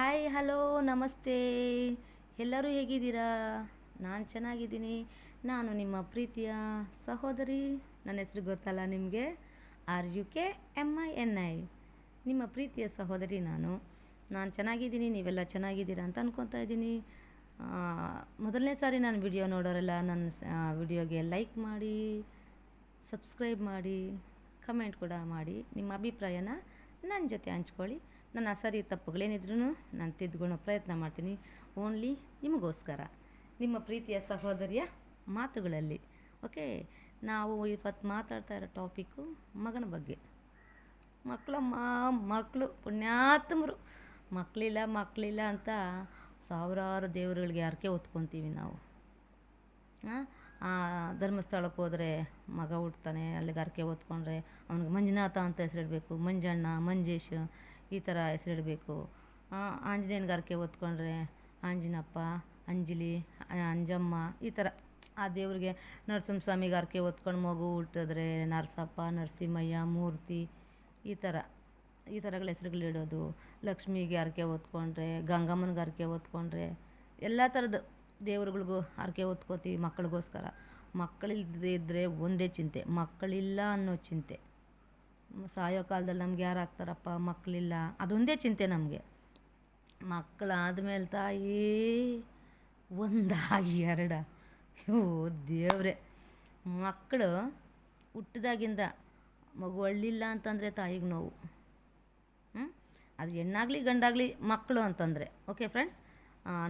Hi hello ನಮಸ್ತೆ. ಎಲ್ಲರೂ ಹೇಗಿದ್ದೀರಾ? ನಾನು ಚೆನ್ನಾಗಿದ್ದೀನಿ. ನಾನು ನಿಮ್ಮ ಪ್ರೀತಿಯ ಸಹೋದರಿ. ನನ್ನ ಹೆಸರು ಗೊತ್ತಲ್ಲ ನಿಮಗೆ, RUKMINI. ನಿಮ್ಮ ಪ್ರೀತಿಯ ಸಹೋದರಿ ನಾನು ಚೆನ್ನಾಗಿದ್ದೀನಿ. ನೀವೆಲ್ಲ ಚೆನ್ನಾಗಿದ್ದೀರಾ ಅಂತ ಅನ್ಕೊತಾ ಇದ್ದೀನಿ. ಮೊದಲನೇ ಸಾರಿ ನಾನು ವಿಡಿಯೋ ನೋಡೋರೆಲ್ಲ ನನ್ನ ವಿಡಿಯೋಗೆ ಲೈಕ್ ಮಾಡಿ, ಸಬ್ಸ್ಕ್ರೈಬ್ ಮಾಡಿ, ಕಮೆಂಟ್ ಕೂಡ ಮಾಡಿ. ನಿಮ್ಮ ಅಭಿಪ್ರಾಯನ ನನ್ನ ಜೊತೆ ಹಂಚ್ಕೊಳ್ಳಿ. ನನ್ನ ಸರಿ ತಪ್ಪುಗಳೇನಿದ್ರೂ ನಾನು ತಿದ್ದುಕೊಳ್ಳೋ ಪ್ರಯತ್ನ ಮಾಡ್ತೀನಿ, ಓನ್ಲಿ ನಿಮಗೋಸ್ಕರ, ನಿಮ್ಮ ಪ್ರೀತಿಯ ಸಹೋದರಿಯ ಮಾತುಗಳಲ್ಲಿ. ಓಕೆ, ನಾವು ಇವತ್ತು ಮಾತಾಡ್ತಾ ಇರೋ ಟಾಪಿಕ್ಕು ಮಗನ ಬಗ್ಗೆ. ಮಕ್ಕಳು ಪುಣ್ಯಾತ್ಮರು. ಮಕ್ಕಳಿಲ್ಲ ಅಂತ ಸಾವಿರಾರು ದೇವರುಗಳಿಗೆ ಹರಕೆ ಹೊತ್ಕೊತೀವಿ ನಾವು. ಧರ್ಮಸ್ಥಳಕ್ಕೆ ಹೋದರೆ ಮಗ ಹುಡ್ತಾನೆ, ಅಲ್ಲಿಗೆ ಹರಕೆ ಹೊತ್ಕೊಂಡ್ರೆ ಅವ್ನಿಗೆ ಮಂಜುನಾಥ ಅಂತ ಹೆಸರಿಡಬೇಕು, ಮಂಜಣ್ಣ, ಮಂಜೇಶ್ ಈ ಥರ ಹೆಸರಿಡಬೇಕು. ಆಂಜನೇಯನಿಗೆ ಹರಕೆ ಹೊತ್ಕೊಂಡ್ರೆ ಆಂಜನಪ್ಪ, ಅಂಜಲಿ, ಅಂಜಮ್ಮ ಈ ಥರ. ಆ ದೇವ್ರಿಗೆ ನರಸಿಂಹಸ್ವಾಮಿಗೆ ಹರಕೆ ಹೊತ್ಕೊಂಡು ಮಗು ಹುಟ್ಟಿದ್ರೆ ನರಸಪ್ಪ, ನರಸಿಂಹಯ್ಯ, ಮೂರ್ತಿ ಈ ಥರಗಳ ಹೆಸರುಗಳಿಡೋದು. ಲಕ್ಷ್ಮಿಗೆ ಹರಕೆ ಹೊತ್ಕೊಂಡ್ರೆ, ಗಂಗಮ್ಮನಿಗೆ ಹರಕೆ ಹೊತ್ಕೊಂಡ್ರೆ, ಎಲ್ಲ ಥರದ ದೇವ್ರುಗಳಿಗೂ ಹರಕೆ ಹೊತ್ಕೋತೀವಿ ಮಕ್ಕಳಿಗೋಸ್ಕರ. ಮಕ್ಕಳಿಲ್ಲದಿದ್ದರೆ ಒಂದೇ ಚಿಂತೆ, ಮಕ್ಕಳಿಲ್ಲ ಅನ್ನೋ ಚಿಂತೆ. ಸಾಯೋ ಕಾಲದಲ್ಲಿ ನಮ್ಗೆ ಯಾರು ಆಗ್ತಾರಪ್ಪ, ಮಕ್ಕಳಿಲ್ಲ, ಅದೊಂದೇ ಚಿಂತೆ ನಮಗೆ. ಮಕ್ಕಳಾದ್ಮೇಲೆ ತಾಯಿ ಒಂದ ಎರಡ, ದೇವ್ರೆ. ಮಕ್ಕಳು ಹುಟ್ಟಿದಾಗಿಂದ ಮಗು ಅಳ್ಳಿಲ್ಲ ಅಂತಂದರೆ ತಾಯಿಗೆ ನೋವು. ಅದು ಹೆಣ್ಣಾಗಲಿ ಗಂಡಾಗಲಿ ಮಕ್ಕಳು ಅಂತಂದರೆ. ಓಕೆ ಫ್ರೆಂಡ್ಸ್,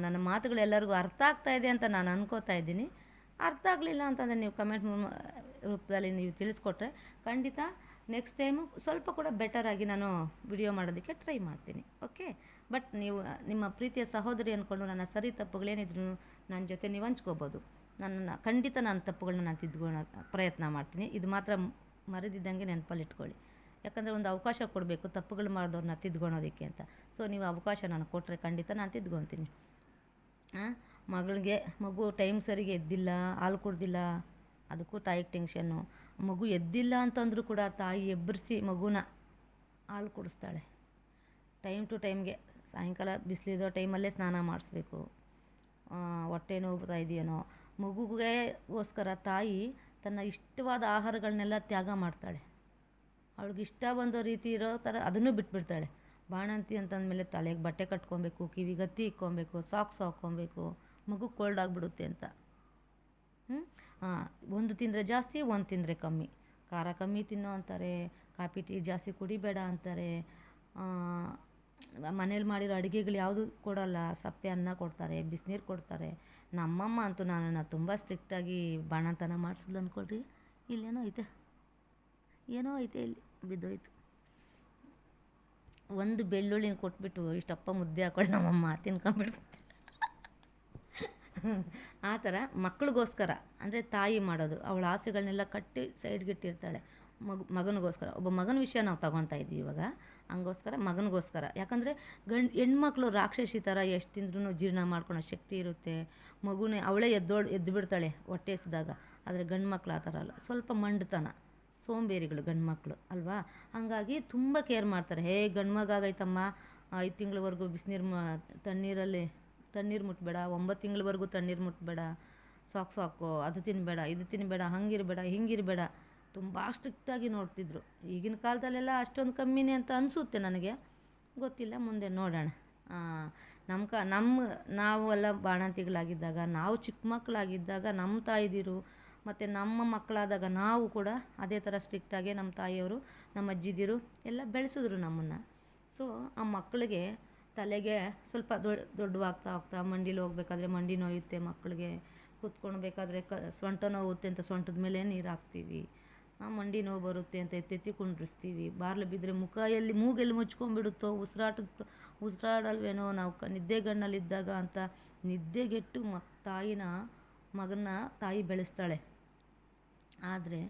ನನ್ನ ಮಾತುಗಳು ಎಲ್ಲರಿಗೂ ಅರ್ಥ ಆಗ್ತಾಯಿದೆ ಅಂತ ನಾನು ಅನ್ಕೋತಾ ಇದ್ದೀನಿ. ಅರ್ಥ ಆಗಲಿಲ್ಲ ಅಂತಂದರೆ ನೀವು ಕಮೆಂಟ್ ರೂಪದಲ್ಲಿ ನೀವು ತಿಳಿಸ್ಕೊಟ್ರೆ ಖಂಡಿತ ನೆಕ್ಸ್ಟ್ ಟೈಮು ಸ್ವಲ್ಪ ಕೂಡ ಬೆಟರಾಗಿ ನಾನು ವಿಡಿಯೋ ಮಾಡೋದಕ್ಕೆ ಟ್ರೈ ಮಾಡ್ತೀನಿ. ಓಕೆ, ಬಟ್ ನೀವು ನಿಮ್ಮ ಪ್ರೀತಿಯ ಸಹೋದರಿ ಅಂದ್ಕೊಂಡು ನನ್ನ ಸರಿ ತಪ್ಪುಗಳೇನಿದ್ರು ನನ್ನ ಜೊತೆ ನೀವು ಹಂಚ್ಕೋಬೋದು. ಖಂಡಿತ ನಾನು ತಪ್ಪುಗಳನ್ನ ನಾನು ತಿದ್ದುಕೊಳ್ಳೋ ಪ್ರಯತ್ನ ಮಾಡ್ತೀನಿ. ಇದು ಮಾತ್ರ ಮರೆದಿದ್ದಂಗೆ ನೆನಪಲ್ಲಿ ಇಟ್ಕೊಳ್ಳಿ. ಯಾಕಂದರೆ ಒಂದು ಅವಕಾಶ ಕೊಡಬೇಕು ತಪ್ಪುಗಳು ಮಾಡಿದವ್ರನ್ನ ತಿದ್ಕೊಳೋದಕ್ಕೆ ಅಂತ. ಸೊ ನೀವು ಅವಕಾಶ ನಾನು ಕೊಟ್ಟರೆ ಖಂಡಿತ ನಾನು ತಿದ್ಕೊತೀನಿ. ಮಗು ಟೈಮ್ ಸರಿಗೆ ಎದ್ದಿಲ್ಲ, ಹಾಲು ಕುಡ್ದಿಲ್ಲ, ಅದಕ್ಕೂ ತಾಯಿಗೆ ಟೆನ್ಷನ್ನು. ಮಗು ಎದ್ದಿಲ್ಲ ಅಂತಂದರೂ ಕೂಡ ತಾಯಿ ಎಬ್ಬರಿಸಿ ಮಗುನ ಹಾಲು ಕುಡಿಸ್ತಾಳೆ. ಟೈಮ್ ಟು ಟೈಮ್ಗೆ ಸಾಯಂಕಾಲ ಬಿಸಿಲಿರೋ ಟೈಮಲ್ಲೇ ಸ್ನಾನ ಮಾಡಿಸ್ಬೇಕು. ಹೊಟ್ಟೆ ನೋವ್ತಾ ಇದೆಯೇನೋ ಮಗುಗೋಸ್ಕರ ತಾಯಿ ತನ್ನ ಇಷ್ಟವಾದ ಆಹಾರಗಳನ್ನೆಲ್ಲ ತ್ಯಾಗ ಮಾಡ್ತಾಳೆ. ಅವಳಿಗೆ ಇಷ್ಟ ಬಂದೋ ರೀತಿ ಇರೋ ಥರ ಅದನ್ನು ಬಿಟ್ಬಿಡ್ತಾಳೆ. ಬಾಣಂತಿ ಅಂತಂದಮೇಲೆ ತಲೆಗೆ ಬಟ್ಟೆ ಕಟ್ಕೊಬೇಕು, ಕಿವಿಗೆ ಹತ್ತಿ ಇಕ್ಕೊಬೇಕು, ಸಾಕ್ಸ್ ಹಾಕ್ಕೊಬೇಕು, ಮಗು ಕೋಲ್ಡ್ ಆಗಿಬಿಡುತ್ತೆ ಅಂತ. ಒಂದು ತಿಂದರೆ ಜಾಸ್ತಿ, ಒಂದು ತಿಂದರೆ ಕಮ್ಮಿ. ಖಾರ ಕಮ್ಮಿ ತಿನ್ನೋ ಅಂತಾರೆ, ಕಾಫಿ ಟೀ ಜಾಸ್ತಿ ಕುಡಿಬೇಡ ಅಂತಾರೆ. ಮನೇಲಿ ಮಾಡಿರೋ ಅಡುಗೆಗಳು ಯಾವುದು ಕೊಡೋಲ್ಲ, ಸಪ್ಪೆ ಅನ್ನ ಕೊಡ್ತಾರೆ, ಬಿಸಿನೀರು ಕೊಡ್ತಾರೆ. ನಮ್ಮಮ್ಮ ಅಂತೂ ನನ್ನನ್ನು ತುಂಬ ಸ್ಟ್ರಿಕ್ಟಾಗಿ ಬಾಣಂತನ ಮಾಡಿಸಿದ್ಲು ಅಂದ್ಕೊಳ್ರಿ. ಇಲ್ಲೇನೋ ಐತೆ, ಏನೋ ಐತೆ, ಇಲ್ಲಿ ಬಿದ್ದೋಯ್ತು. ಒಂದು ಬೆಳ್ಳುಳ್ಳಿನ ಕೊಟ್ಬಿಟ್ಟು ಇಷ್ಟಪ್ಪ ಮುದ್ದೆ ಹಾಕೊಂಡು ನಮ್ಮಮ್ಮ ತಿನ್ಕೊಂಬಿಡ್ತು. ಆ ಥರ ಮಕ್ಕಳಿಗೋಸ್ಕರ ಅಂದರೆ ತಾಯಿ ಮಾಡೋದು. ಅವಳ ಆಸೆಗಳನ್ನೆಲ್ಲ ಕಟ್ಟಿ ಸೈಡ್ಗಿಟ್ಟಿರ್ತಾಳೆ ಮಗನಿಗೋಸ್ಕರ. ಒಬ್ಬ ಮಗನ ವಿಷಯ ನಾವು ತಗೊತಾ ಇದ್ದೀವಿ ಇವಾಗ. ಹಂಗೋಸ್ಕರ ಮಗನಿಗೋಸ್ಕರ. ಯಾಕಂದರೆ ಹೆಣ್ಮಕ್ಳು ರಾಕ್ಷಸಿ ಥರ ಎಷ್ಟು ತಿಂದ್ರೂ ಜೀರ್ಣ ಮಾಡ್ಕೊಳೋ ಶಕ್ತಿ ಇರುತ್ತೆ. ಮಗುನೇ ಅವಳೇ ಎದ್ದು ಬಿಡ್ತಾಳೆ ಹೊಟ್ಟೆ ಎಸ್ದಾಗ. ಆದರೆ ಗಂಡು ಮಕ್ಳು ಆ ಥರ ಅಲ್ಲ, ಸ್ವಲ್ಪ ಮಂಡತನ, ಸೋಂಬೇರಿಗಳು ಗಂಡು ಮಕ್ಕಳು ಅಲ್ವಾ. ಹಾಗಾಗಿ ತುಂಬ ಕೇರ್ ಮಾಡ್ತಾರೆ. ಗಂಡು ಮಗ ಆಗೈತಮ್ಮ, 5 ತಿಂಗಳವರೆಗೂ ಬಿಸಿನೀರು ತಣ್ಣೀರು ಮುಟ್ಬೇಡ, 9 ತಿಂಗಳವರೆಗೂ ತಣ್ಣೀರು ಮುಟ್ಬೇಡ, ಸಾಕ್ಸ್ ಹಾಕೋ, ಅದು ತಿನ್ನಬೇಡ, ಇದು ತಿನ್ನಬೇಡ, ಹಂಗಿರಬೇಡ, ಹಿಂಗಿರಬೇಡ, ತುಂಬ ಸ್ಟ್ರಿಕ್ಟಾಗಿ ನೋಡ್ತಿದ್ರು. ಈಗಿನ ಕಾಲದಲ್ಲೆಲ್ಲ ಅಷ್ಟೊಂದು ಕಮ್ಮಿನೇ ಅಂತ ಅನಿಸುತ್ತೆ ನನಗೆ, ಗೊತ್ತಿಲ್ಲ, ಮುಂದೆ ನೋಡೋಣ. ನಾವೆಲ್ಲ ಬಾಣಂತಿಗಳಾಗಿದ್ದಾಗ, ನಾವು ಚಿಕ್ಕ ಮಕ್ಕಳಾಗಿದ್ದಾಗ ನಮ್ಮ ತಾಯಿದಿರು ಮತ್ತು ನಮ್ಮ ಮಕ್ಕಳಾದಾಗ ನಾವು ಕೂಡ ಅದೇ ಥರ ಸ್ಟ್ರಿಕ್ಟಾಗೆ ನಮ್ಮ ತಾಯಿಯವರು, ನಮ್ಮ ಅಜ್ಜಿದಿರು ಎಲ್ಲ ಬೆಳೆಸಿದ್ರು ನಮ್ಮನ್ನು. ಸೊ ಆ ಮಕ್ಕಳಿಗೆ ತಲೆಗೆ ಸ್ವಲ್ಪ ದೊಡ್ಡವಾಗ್ತಾ ಮಂಡಿಲಿ ಹೋಗ್ಬೇಕಾದ್ರೆ ಮಂಡಿ ನೋಯುತ್ತೆ ಮಕ್ಕಳಿಗೆ, ಕೂತ್ಕೊಳ್ಬೇಕಾದ್ರೆ ಸೊಂಟ ನೋವುತ್ತೆ ಅಂತ ಸೊಂಟದ ಮೇಲೆ ನೀರು ಹಾಕ್ತೀವಿ. ಮಂಡಿ ನೋವು ಬರುತ್ತೆ ಅಂತ ಎತ್ತೆತ್ತಿ ಕುಂಡ್ರಿಸ್ತೀವಿ. ಬಾರ್ಲು ಬಿದ್ದರೆ ಮೂಗೆಲ್ಲಿ ಮುಚ್ಕೊಂಡ್ಬಿಡುತ್ತೋ, ಉಸಿರಾಡಲ್ವೇನೋ ನಾವು ನಿದ್ದೆಗಣ್ಣಲ್ಲಿದ್ದಾಗ ಅಂತ ನಿದ್ದೆಗೆಟ್ಟು ಮಗನ ತಾಯಿ ಬೆಳೆಸ್ತಾಳೆ. ಆದರೆ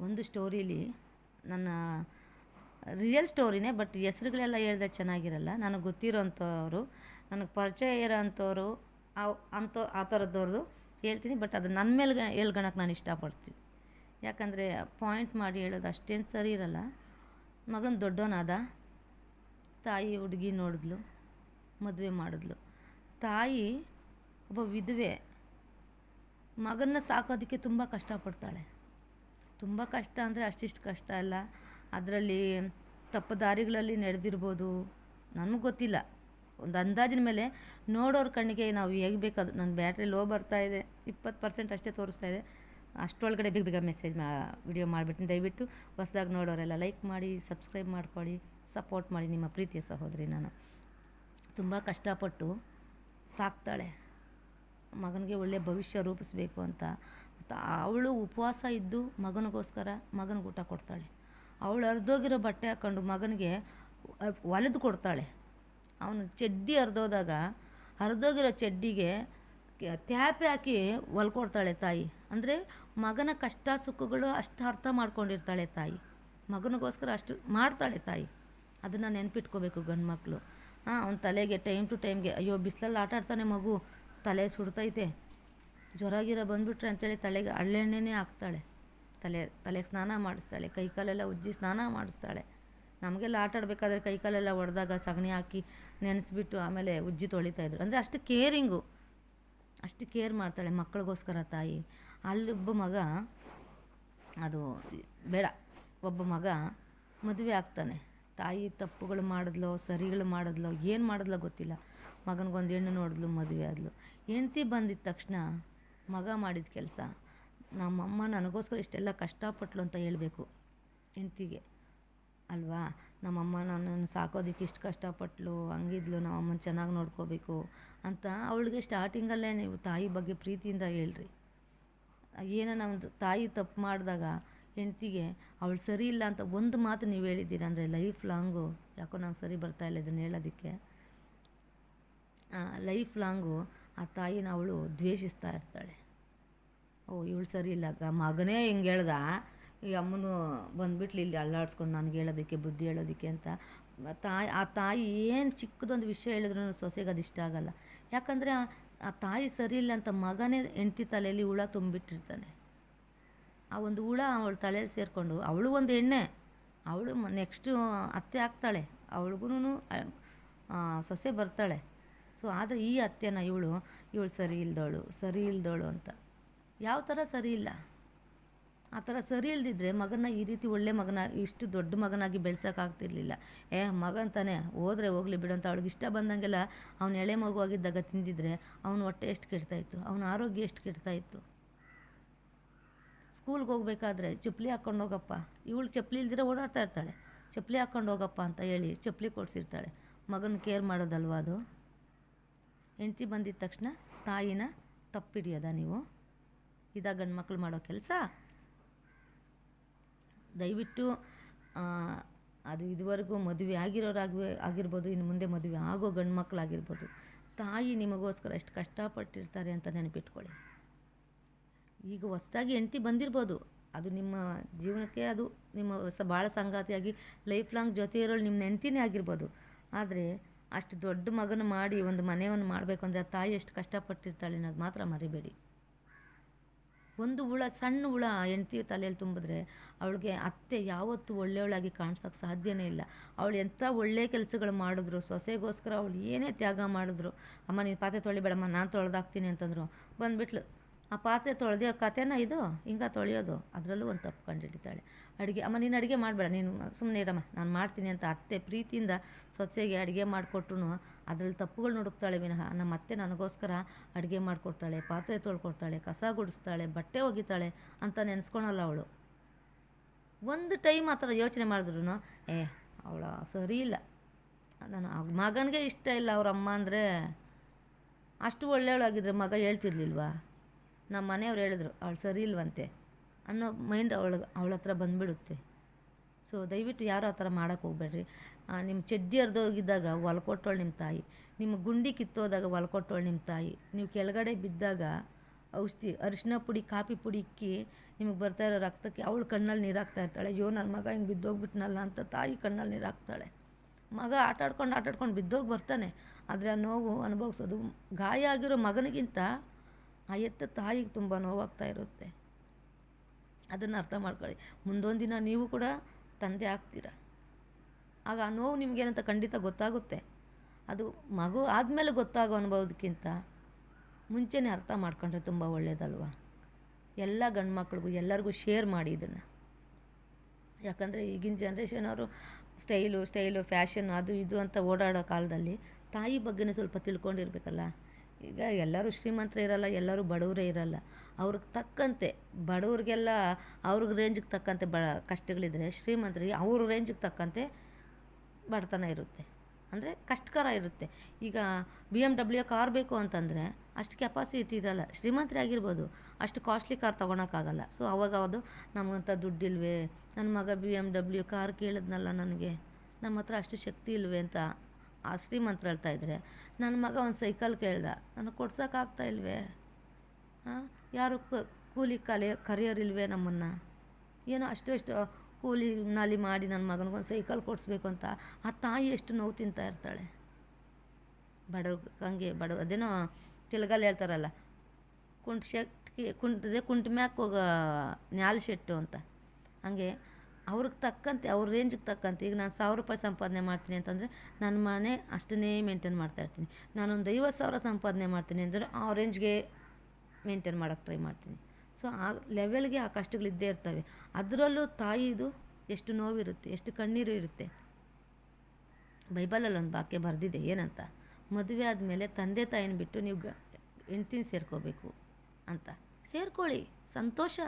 ಒಂದು ಸ್ಟೋರೀಲಿ, ನನ್ನ ರಿಯಲ್ ಸ್ಟೋರಿನೇ, ಬಟ್ ಹೆಸ್ರುಗಳೆಲ್ಲ ಹೇಳಿದ್ರೆ ಚೆನ್ನಾಗಿರಲ್ಲ. ನನಗೆ ಗೊತ್ತಿರೋ ಅಂಥವ್ರು, ನನಗೆ ಪರಿಚಯ ಇರೋ ಅಂಥವ್ರು, ಆ ಥರದವ್ರದ್ದು ಹೇಳ್ತೀನಿ. ಬಟ್ ಅದು ನನ್ನ ಮೇಲೆ ಹೇಳ್ಕೊಳಕ್ಕೆ ನಾನು ಇಷ್ಟಪಡ್ತೀನಿ. ಯಾಕಂದರೆ ಪಾಯಿಂಟ್ ಮಾಡಿ ಹೇಳೋದು ಅಷ್ಟೇನು ಸರಿ ಇರಲ್ಲ. ಮಗನ ದೊಡ್ಡವನಾದ, ತಾಯಿ ಹುಡುಗಿ ನೋಡಿದ್ಲು, ಮದುವೆ ಮಾಡಿದ್ಲು. ತಾಯಿ ಒಬ್ಬ ವಿಧವೆ ಮಗನ್ನ ಸಾಕೋದಕ್ಕೆ ತುಂಬ ಕಷ್ಟಪಡ್ತಾಳೆ. ತುಂಬ ಕಷ್ಟ ಅಂದರೆ ಅಷ್ಟಿಷ್ಟು ಕಷ್ಟ ಅಲ್ಲ, ಅದರಲ್ಲಿ ತಪ್ಪು ದಾರಿಗಳಲ್ಲಿ ನಡೆದಿರ್ಬೋದು, ನನಗೆ ಗೊತ್ತಿಲ್ಲ. ಒಂದು ಅಂದಾಜಿನ ಮೇಲೆ ನೋಡೋರ ಕಣ್ಣಿಗೆ ನಾವು ಹೇಗೆ ಬೇಕಾದ್ರು, ನನ್ನ ಬ್ಯಾಟ್ರಿ ಲೋ ಬರ್ತಾಯಿದೆ, 20% ಅಷ್ಟೇ ತೋರಿಸ್ತಾ ಇದೆ, ಅಷ್ಟರೊಳಗಡೆ ಬೇಗ ಬೇಗ ವಿಡಿಯೋ ಮಾಡಿಬಿಟ್ಟು ದಯವಿಟ್ಟು ಹೊಸ್ದಾಗಿ ನೋಡೋರೆಲ್ಲ ಲೈಕ್ ಮಾಡಿ, ಸಬ್ಸ್ಕ್ರೈಬ್ ಮಾಡ್ಕೊಳ್ಳಿ, ಸಪೋರ್ಟ್ ಮಾಡಿ. ನಿಮ್ಮ ಪ್ರೀತಿಯ ಸಹೋದರಿ ನಾನು. ತುಂಬ ಕಷ್ಟಪಟ್ಟು ಸಾಕ್ತಾಳೆ, ಮಗನಿಗೆ ಒಳ್ಳೆಯ ಭವಿಷ್ಯ ರೂಪಿಸ್ಬೇಕು ಅಂತ. ಅವಳು ಉಪವಾಸ ಇದ್ದು ಮಗನಿಗೋಸ್ಕರ ಮಗನಿಗೆ ಊಟ ಕೊಡ್ತಾಳೆ. ಅವಳು ಹರಿದೋಗಿರೋ ಬಟ್ಟೆ ಹಾಕ್ಕೊಂಡು ಮಗನಿಗೆ ಹೊಲೆದು ಕೊಡ್ತಾಳೆ. ಅವನು ಚಡ್ಡಿ ಹರಿದೋಗಿರೋ ಚಡ್ಡಿಗೆ ತ್ಯಾಪೆ ಹಾಕಿ ಹೊಲ್ಕೊಡ್ತಾಳೆ ತಾಯಿ. ಅಂದರೆ ಮಗನ ಕಷ್ಟ ಸುಖಗಳು ಅಷ್ಟು ಅರ್ಥ ಮಾಡ್ಕೊಂಡಿರ್ತಾಳೆ ತಾಯಿ. ಮಗನಿಗೋಸ್ಕರ ಅಷ್ಟು ಮಾಡ್ತಾಳೆ ತಾಯಿ. ಅದನ್ನು ನೆನ್ಪಿಟ್ಕೋಬೇಕು ಗಂಡು ಮಕ್ಕಳು. ಅವನ ತಲೆಗೆ ಟೈಮ್ ಟು ಟೈಮ್ಗೆ, ಅಯ್ಯೋ ಬಿಸಿಲಲ್ಲಿ ಆಟ ಆಡ್ತಾನೆ ಮಗು, ತಲೆ ಸುಡ್ತೈತೆ, ಜ್ವರ ಗಿರ ಬಂದುಬಿಟ್ರೆ ಅಂತೇಳಿ ತಲೆಗೆ ಹಳ್ಳೆಣ್ಣೆನೇ ಹಾಕ್ತಾಳೆ. ತಲೆಗೆ ಸ್ನಾನ ಮಾಡಿಸ್ತಾಳೆ, ಕೈಕಾಲೆಲ್ಲ ಉಜ್ಜಿ ಸ್ನಾನ ಮಾಡಿಸ್ತಾಳೆ. ನಮಗೆಲ್ಲ ಆಟ ಆಡಬೇಕಾದ್ರೆ ಕೈಕಾಲೆಲ್ಲ ಒಡೆದಾಗ ಸಗಣಿ ಹಾಕಿ ನೆನೆಸ್ಬಿಟ್ಟು ಆಮೇಲೆ ಉಜ್ಜಿ ತೊಳಿತಾಯಿದ್ರು. ಅಂದರೆ ಅಷ್ಟು ಕೇರಿಂಗು, ಅಷ್ಟು ಕೇರ್ ಮಾಡ್ತಾಳೆ ಮಕ್ಕಳಿಗೋಸ್ಕರ ತಾಯಿ. ಅಲ್ಲೊಬ್ಬ ಮಗ, ಅದು ಬೇಡ, ಒಬ್ಬ ಮಗ ಮದುವೆ ಆಗ್ತಾನೆ. ತಾಯಿ ತಪ್ಪುಗಳು ಮಾಡಿದ್ಲೋ ಸರಿಗಳು ಮಾಡಿದ್ಲೋ ಏನು ಮಾಡಿದ್ಲೋ ಗೊತ್ತಿಲ್ಲ, ಮಗನಿಗೊಂದು ಹೆಣ್ಣು ನೋಡಿದ್ಲು, ಮದುವೆ ಆದ್ಲು. ಹೆಂಡ್ತಿ ಬಂದಿದ್ದ ತಕ್ಷಣ ಮಗ ಮಾಡಿದ ಕೆಲಸ, ನಮ್ಮಮ್ಮ ನನಗೋಸ್ಕರ ಇಷ್ಟೆಲ್ಲ ಕಷ್ಟಪಟ್ಲು ಅಂತ ಹೇಳಬೇಕು ಹೆಂಡ್ತಿಗೆ ಅಲ್ವಾ. ನಮ್ಮಮ್ಮ ನನ್ನನ್ನು ಸಾಕೋದಕ್ಕೆ ಇಷ್ಟು ಕಷ್ಟಪಟ್ಲು, ಹಂಗಿದ್ಲು, ನಮ್ಮಮ್ಮನ ಚೆನ್ನಾಗಿ ನೋಡ್ಕೋಬೇಕು ಅಂತ ಅವಳಿಗೆ ಸ್ಟಾರ್ಟಿಂಗಲ್ಲೇ ನೀವು ತಾಯಿ ಬಗ್ಗೆ ಪ್ರೀತಿಯಿಂದ ಹೇಳ್ರಿ. ಏನೋ ನಮ್ಮದು ತಾಯಿ ತಪ್ಪು ಮಾಡಿದಾಗ ಹೆಂಡ್ತಿಗೆ ಅವಳು ಸರಿ ಇಲ್ಲ ಅಂತ ಒಂದು ಮಾತು ನೀವು ಹೇಳಿದ್ದೀರ ಅಂದರೆ ಲೈಫ್ ಲಾಂಗು, ಯಾಕೋ ನಂಗೆ ಸರಿ ಬರ್ತಾಯಿಲ್ಲ ಇದನ್ನು ಹೇಳೋದಕ್ಕೆ, ಲೈಫ್ ಲಾಂಗು ಆ ತಾಯಿನ ಅವಳು ದ್ವೇಷಿಸ್ತಾ ಇರ್ತಾಳೆ. ಇವಳು ಸರಿ ಇಲ್ಲ, ಮಗನೇ ಹಿಂಗೆ ಹೇಳ್ದ, ಈ ಅಮ್ಮನು ಬಂದುಬಿಟ್ಲು ಇಲ್ಲಿ ಅಲ್ಲಾಡ್ಸ್ಕೊಂಡು ನನಗೆ ಹೇಳೋದಕ್ಕೆ, ಬುದ್ಧಿ ಹೇಳೋದಕ್ಕೆ ಅಂತ. ಆ ತಾಯಿ ಏನು ಚಿಕ್ಕದೊಂದು ವಿಷಯ ಹೇಳಿದ್ರು ಸೊಸೆಗೆ ಅದು ಇಷ್ಟ ಆಗಲ್ಲ. ಯಾಕಂದರೆ ಆ ತಾಯಿ ಸರಿ ಇಲ್ಲ ಅಂತ ಮಗನೇ ಹೆಂಡ್ತಿ ತಲೆಯಲ್ಲಿ ಹುಳ ತುಂಬಿಟ್ಟಿರ್ತಾನೆ. ಆ ಒಂದು ಹುಳ ಅವಳ ತಲೆಯಲ್ಲಿ ಸೇರಿಕೊಂಡು, ಅವಳು ಒಂದು ಎಣ್ಣೆ, ಅವಳು ನೆಕ್ಸ್ಟು ಅತ್ತೆ ಆಗ್ತಾಳೆ, ಅವಳಿಗೂ ಸೊಸೆ ಬರ್ತಾಳೆ. ಸೊ ಆದರೆ ಈ ಅತ್ತೆನ ಇವಳು ಸರಿ ಇಲ್ದೋಳು ಅಂತ. ಯಾವ ಥರ ಸರಿ ಇಲ್ಲ? ಆ ಥರ ಸರಿ ಇಲ್ದಿದ್ರೆ ಮಗನ ಈ ರೀತಿ ಒಳ್ಳೆ ಇಷ್ಟು ದೊಡ್ಡ ಮಗನಾಗಿ ಬೆಳ್ಸೋಕ್ಕಾಗ್ತಿರ್ಲಿಲ್ಲ. ಮಗನ ತಾನೆ ಹೋದರೆ ಹೋಗಲಿ ಬಿಡು ಅಂತ ಅವಳಿಗೆ ಇಷ್ಟ ಬಂದಂಗೆಲ್ಲ ಅವ್ನು ಎಳೆ ಮಗುವಾಗಿದ್ದಾಗ ತಿಂದಿದ್ರೆ ಅವನ ಹೊಟ್ಟೆ ಎಷ್ಟು ಕೆಡ್ತಾಯಿತ್ತು, ಅವನ ಆರೋಗ್ಯ ಎಷ್ಟು ಕೆಡ್ತಾಯಿತ್ತು. ಸ್ಕೂಲ್ಗೆ ಹೋಗ್ಬೇಕಾದ್ರೆ ಚಪ್ಪಲಿ ಹಾಕ್ಕೊಂಡು ಹೋಗಪ್ಪ, ಇವಳು ಚಪ್ಪಲಿ ಇಲ್ದಿರ ಓಡಾಡ್ತಾ ಇರ್ತಾಳೆ, ಚಪ್ಪಲಿ ಹಾಕ್ಕೊಂಡು ಹೋಗಪ್ಪ ಅಂತ ಹೇಳಿ ಚಪ್ಪಲಿ ಕೊಡಿಸಿರ್ತಾಳೆ. ಮಗನ ಕೇರ್ ಮಾಡೋದಲ್ವ ಅದು? ಹೆಂಡ್ತಿ ಬಂದಿದ್ದ ತಕ್ಷಣ ತಾಯಿನ ತಪ್ಪಿಡಿಯೋದ ನೀವು? ಇದಾಗ ಗಂಡು ಮಕ್ಕಳು ಮಾಡೋ ಕೆಲಸ? ದಯವಿಟ್ಟು ಅದು ಇದುವರೆಗೂ ಮದುವೆ ಆಗಿರ್ಬೋದು, ಇನ್ನು ಮುಂದೆ ಮದುವೆ ಆಗೋ ಗಂಡು ಮಕ್ಕಳಾಗಿರ್ಬೋದು, ತಾಯಿ ನಿಮಗೋಸ್ಕರ ಎಷ್ಟು ಕಷ್ಟಪಟ್ಟಿರ್ತಾರೆ ಅಂತ ನೆನಪಿಟ್ಕೊಳ್ಳಿ. ಈಗ ಹೊಸ್ದಾಗಿ ಹೆಂಡ್ತಿ ಬಂದಿರ್ಬೋದು, ಅದು ನಿಮ್ಮ ಜೀವನಕ್ಕೆ ಅದು ನಿಮ್ಮ ಭಾಳ ಸಂಗಾತಿಯಾಗಿ ಲೈಫ್ ಲಾಂಗ್ ಜೊತೆ ಇರೋಳು ನಿಮ್ಮ ಹೆಂಡ್ತಿನೇ ಆಗಿರ್ಬೋದು. ಆದರೆ ಅಷ್ಟು ದೊಡ್ಡ ಮಗನ ಮಾಡಿ ಒಂದು ಮನೆಯನ್ನು ಮಾಡಬೇಕು ಅಂದರೆ ಆ ತಾಯಿ ಎಷ್ಟು ಕಷ್ಟಪಟ್ಟಿರ್ತಾಳೆ ಅನ್ನೋದು ಮಾತ್ರ ಮರಿಬೇಡಿ. ಒಂದು ಸಣ್ಣ ಹುಳ ಹೆಂಡ್ತಿ ತಲೆಯಲ್ಲಿ ತುಂಬಿದ್ರೆ ಅವಳಿಗೆ ಅತ್ತೆ ಯಾವತ್ತೂ ಒಳ್ಳೆಯವಳಾಗಿ ಕಾಣಿಸೋಕ್ಕೆ ಸಾಧ್ಯನೇ ಇಲ್ಲ. ಅವಳು ಎಂಥ ಒಳ್ಳೆ ಕೆಲಸಗಳು ಮಾಡಿದ್ರು, ಸೊಸೆಗೋಸ್ಕರ ಅವಳು ಏನೇ ತ್ಯಾಗ ಮಾಡಿದ್ರು, ಅಮ್ಮ ನೀನು ಪಾತ್ರೆ ತೊಳಿಬೇಡಮ್ಮ ನಾನು ತೊಳೆದಾಕ್ತೀನಿ ಅಂತಂದರು, ಬಂದುಬಿಟ್ಲು. ಆ ಪಾತ್ರೆ ತೊಳೆದೋ ಕತೆನ ಇದು ಹಿಂಗೆ ತೊಳೆಯೋದು? ಅದರಲ್ಲೂ ಒಂದು ತಪ್ಪು ಕಂಡುಹಿಡಿತಾಳೆ. ಅಡುಗೆ, ಅಮ್ಮ ನೀನು ಅಡುಗೆ ಮಾಡಬೇಡ, ನೀನು ಸುಮ್ಮನೆ ಇರಮ್ಮ ನಾನು ಮಾಡ್ತೀನಿ ಅಂತ ಅತ್ತೆ ಪ್ರೀತಿಯಿಂದ ಸೊಸೆಗೆ ಅಡುಗೆ ಮಾಡಿಕೊಟ್ರು ಅದರಲ್ಲಿ ತಪ್ಪುಗಳು ಹುಡುಕ್ತಾಳೆ ವಿನಃ ನಮ್ಮ ಅತ್ತೆ ನನಗೋಸ್ಕರ ಅಡುಗೆ ಮಾಡಿಕೊಡ್ತಾಳೆ, ಪಾತ್ರೆ ತೊಳ್ಕೊಡ್ತಾಳೆ, ಕಸ ಗುಡಿಸ್ತಾಳೆ, ಬಟ್ಟೆ ಒಗಿತಾಳೆ ಅಂತ ನೆನೆಸ್ಕೊಳಲ್ಲ ಅವಳು. ಒಂದು ಟೈಮ್ ಆ ಥರ ಯೋಚನೆ ಮಾಡಿದ್ರು ಅವಳ ಸರಿ ಇಲ್ಲ. ನಾನು ಮಗನಿಗೆ ಇಷ್ಟ ಇಲ್ಲ ಅವ್ರ ಅಮ್ಮ ಅಂದರೆ. ಅಷ್ಟು ಒಳ್ಳೆಯವಳಾಗಿದ್ರೆ ಮಗ ಹೇಳ್ತಿರ್ಲಿಲ್ವಾ? ನಮ್ಮ ಮನೆಯವ್ರು ಹೇಳಿದ್ರು ಅವಳು ಸರಿ ಇಲ್ವಂತೆ ಅನ್ನೋ ಮೈಂಡ್ ಅವಳ ಹತ್ರ ಬಂದುಬಿಡುತ್ತೆ. ಸೊ ದಯವಿಟ್ಟು ಯಾರು ಆ ಥರ ಮಾಡೋಕ್ಕೆ ಹೋಗ್ಬೇಡ್ರಿ. ನಿಮ್ಮ ಚಡ್ಡಿ ಹರಿದೋಗಿದ್ದಾಗ ಹೊಲ್ಕೊಟ್ಟೋಳು ನಿಮ್ಮ ತಾಯಿ, ನಿಮ್ಮ ಗುಂಡಿ ಕಿತ್ತೋದಾಗ ಹೊಲ್ಕೊಟ್ಟೋಳು ನಿಮ್ಮ ತಾಯಿ, ನೀವು ಕೆಳಗಡೆ ಬಿದ್ದಾಗ ಔಷಧಿ ಅರಿಶಿನ ಪುಡಿ ಕಾಫಿ ಪುಡಿ ಇಕ್ಕಿ ನಿಮಗೆ ಬರ್ತಾಯಿರೋ ರಕ್ತಕ್ಕೆ ಅವಳು ಕಣ್ಣಲ್ಲಿ ನೀರು ಹಾಕ್ತಾ ಇರ್ತಾಳೆ. ಅಯ್ಯೋ ನನ್ನ ಮಗ ಹಿಂಗೆ ಬಿದ್ದೋಗ್ಬಿಟ್ನಲ್ಲ ಅಂತ ತಾಯಿ ಕಣ್ಣಲ್ಲಿ ನೀರು ಹಾಕ್ತಾಳೆ. ಮಗ ಆಟಾಡ್ಕೊಂಡು ಬಿದ್ದೋಗಿ ಬರ್ತಾನೆ, ಆದರೆ ಆ ನೋವು ಅನುಭವಿಸೋದು ಗಾಯ ಆಗಿರೋ ಮಗನಿಗಿಂತ ಆ ಎತ್ತ ತಾಯಿಗೆ ತುಂಬ ನೋವಾಗ್ತಾ ಇರುತ್ತೆ. ಅದನ್ನು ಅರ್ಥ ಮಾಡ್ಕೊಳ್ಳಿ. ಮುಂದೊಂದು ದಿನ ನೀವು ಕೂಡ ತಂದೆ ಆಗ್ತೀರ, ಆಗ ಆ ನೋವು ನಿಮಗೇನಂತ ಖಂಡಿತ ಗೊತ್ತಾಗುತ್ತೆ. ಅದು ಮಗು ಆದಮೇಲೆ ಗೊತ್ತಾಗೋ ಅನುಭವದಕ್ಕಿಂತ ಮುಂಚೆನೇ ಅರ್ಥ ಮಾಡ್ಕೊಂಡ್ರೆ ತುಂಬ ಒಳ್ಳೆಯದಲ್ವ. ಎಲ್ಲ ಗಂಡು ಮಕ್ಳಿಗೂ ಎಲ್ಲರಿಗೂ ಶೇರ್ ಮಾಡಿ ಇದನ್ನು. ಯಾಕಂದರೆ ಈಗಿನ ಜನ್ರೇಷನವರು ಸ್ಟೈಲು ಫ್ಯಾಷನ್ ಅದು ಇದು ಅಂತ ಓಡಾಡೋ ಕಾಲದಲ್ಲಿ ತಾಯಿ ಬಗ್ಗೆನೂ ಸ್ವಲ್ಪ ತಿಳ್ಕೊಂಡಿರ್ಬೇಕಲ್ಲ. ಈಗ ಎಲ್ಲರೂ ಶ್ರೀಮಂತರೇ ಇರಲ್ಲ, ಎಲ್ಲರೂ ಬಡವರೇ ಇರಲ್ಲ. ಅವ್ರಿಗೆ ತಕ್ಕಂತೆ ಬಡವ್ರಿಗೆಲ್ಲ ಅವ್ರಿಗೆ ರೇಂಜಿಗೆ ತಕ್ಕಂತೆ ಕಷ್ಟಗಳಿದ್ರೆ, ಶ್ರೀಮಂತರಿಗೆ ಅವ್ರ ರೇಂಜಿಗೆ ತಕ್ಕಂತೆ ಬಡತನ ಇರುತ್ತೆ, ಅಂದರೆ ಕಷ್ಟಕರ ಇರುತ್ತೆ. ಈಗ BMW ಕಾರ್ ಬೇಕು ಅಂತಂದರೆ ಅಷ್ಟು ಕೆಪಾಸಿಟಿ ಇರಲ್ಲ. ಶ್ರೀಮಂತರೇ ಆಗಿರ್ಬೋದು, ಅಷ್ಟು ಕಾಸ್ಟ್ಲಿ ಕಾರ್ ತೊಗೊಳಕ್ಕಾಗಲ್ಲ. ಸೊ ಅವಾಗ ಅದು ನಮಗಂತ ದುಡ್ಡಿಲ್ವೇ, ನನ್ನ ಮಗ BMW ಕಾರ್ ಕೇಳಿದ್ನಲ್ಲ, ನನಗೆ ನಮ್ಮ ಹತ್ರ ಅಷ್ಟು ಶಕ್ತಿ ಇಲ್ವೇ ಅಂತ ಆ ಶ್ರೀಮಂತರು ಹೇಳ್ತಾಯಿದ್ರೆ, ನನ್ನ ಮಗ ಒಂದು ಸೈಕಲ್ ಕೇಳ್ದ, ನನಗೆ ಕೊಡ್ಸೋಕ್ಕಾಗ್ತಾ ಇಲ್ವೇ, ಯಾರು ಕೂಲಿ ಕರೆಯೋರಿಲ್ವೇ ನಮ್ಮನ್ನು, ಏನೋ ಅಷ್ಟು ಕೂಲಿ ನಾಲಿ ಮಾಡಿ ನನ್ನ ಮಗನಿಗೊಂದು ಸೈಕಲ್ ಕೊಡಿಸ್ಬೇಕು ಅಂತ ಆ ತಾಯಿ ಎಷ್ಟು ನೋವು ತಿಂತಾ ಇರ್ತಾಳೆ. ಹಂಗೆ ಅದೇನೋ ತೆಲುಗಲ್ಲಿ ಹೇಳ್ತಾರಲ್ಲ, ಕುಂಟ ಮ್ಯಾಕ್ ಹೋಗೋ ನ್ಯಾಲ್ ಶೆಟ್ಟು ಅಂತ. ಹಾಗೆ ಅವ್ರಿಗೆ ತಕ್ಕಂತೆ, ಅವ್ರ ರೇಂಜಿಗೆ ತಕ್ಕಂತೆ. ಈಗ ನಾನು 1,000 ರೂಪಾಯಿ ಸಂಪಾದನೆ ಮಾಡ್ತೀನಿ ಅಂತಂದರೆ ನನ್ನ ಮನೆ ಅಷ್ಟನ್ನೇ ಮೇಂಟೈನ್ ಮಾಡ್ತಾಯಿರ್ತೀನಿ. ನಾನೊಂದು 50,000 ಸಂಪಾದನೆ ಮಾಡ್ತೀನಿ ಅಂದರೆ ಆ ರೇಂಜ್ಗೆ ಮೇಂಟೈನ್ ಮಾಡೋಕ್ಕೆ ಟ್ರೈ ಮಾಡ್ತೀನಿ. ಸೊ ಆ ಲೆವೆಲ್ಗೆ ಆ ಕಷ್ಟಗಳಿದ್ದೇ ಇರ್ತವೆ. ಅದರಲ್ಲೂ ತಾಯಿದು ಎಷ್ಟು ನೋವಿರುತ್ತೆ, ಎಷ್ಟು ಕಣ್ಣೀರು ಇರುತ್ತೆ. ಬೈಬಲಲ್ಲಿ ಒಂದು ವಾಕ್ಯ ಬರೆದಿದೆ, ಏನಂತ, ಮದುವೆ ಆದಮೇಲೆ ತಂದೆ ತಾಯಿನ ಬಿಟ್ಟು ನೀವು ಹೆಂಡ್ತಿನ ಸೇರ್ಕೋಬೇಕು ಅಂತ. ಸೇರ್ಕೊಳ್ಳಿ, ಸಂತೋಷ.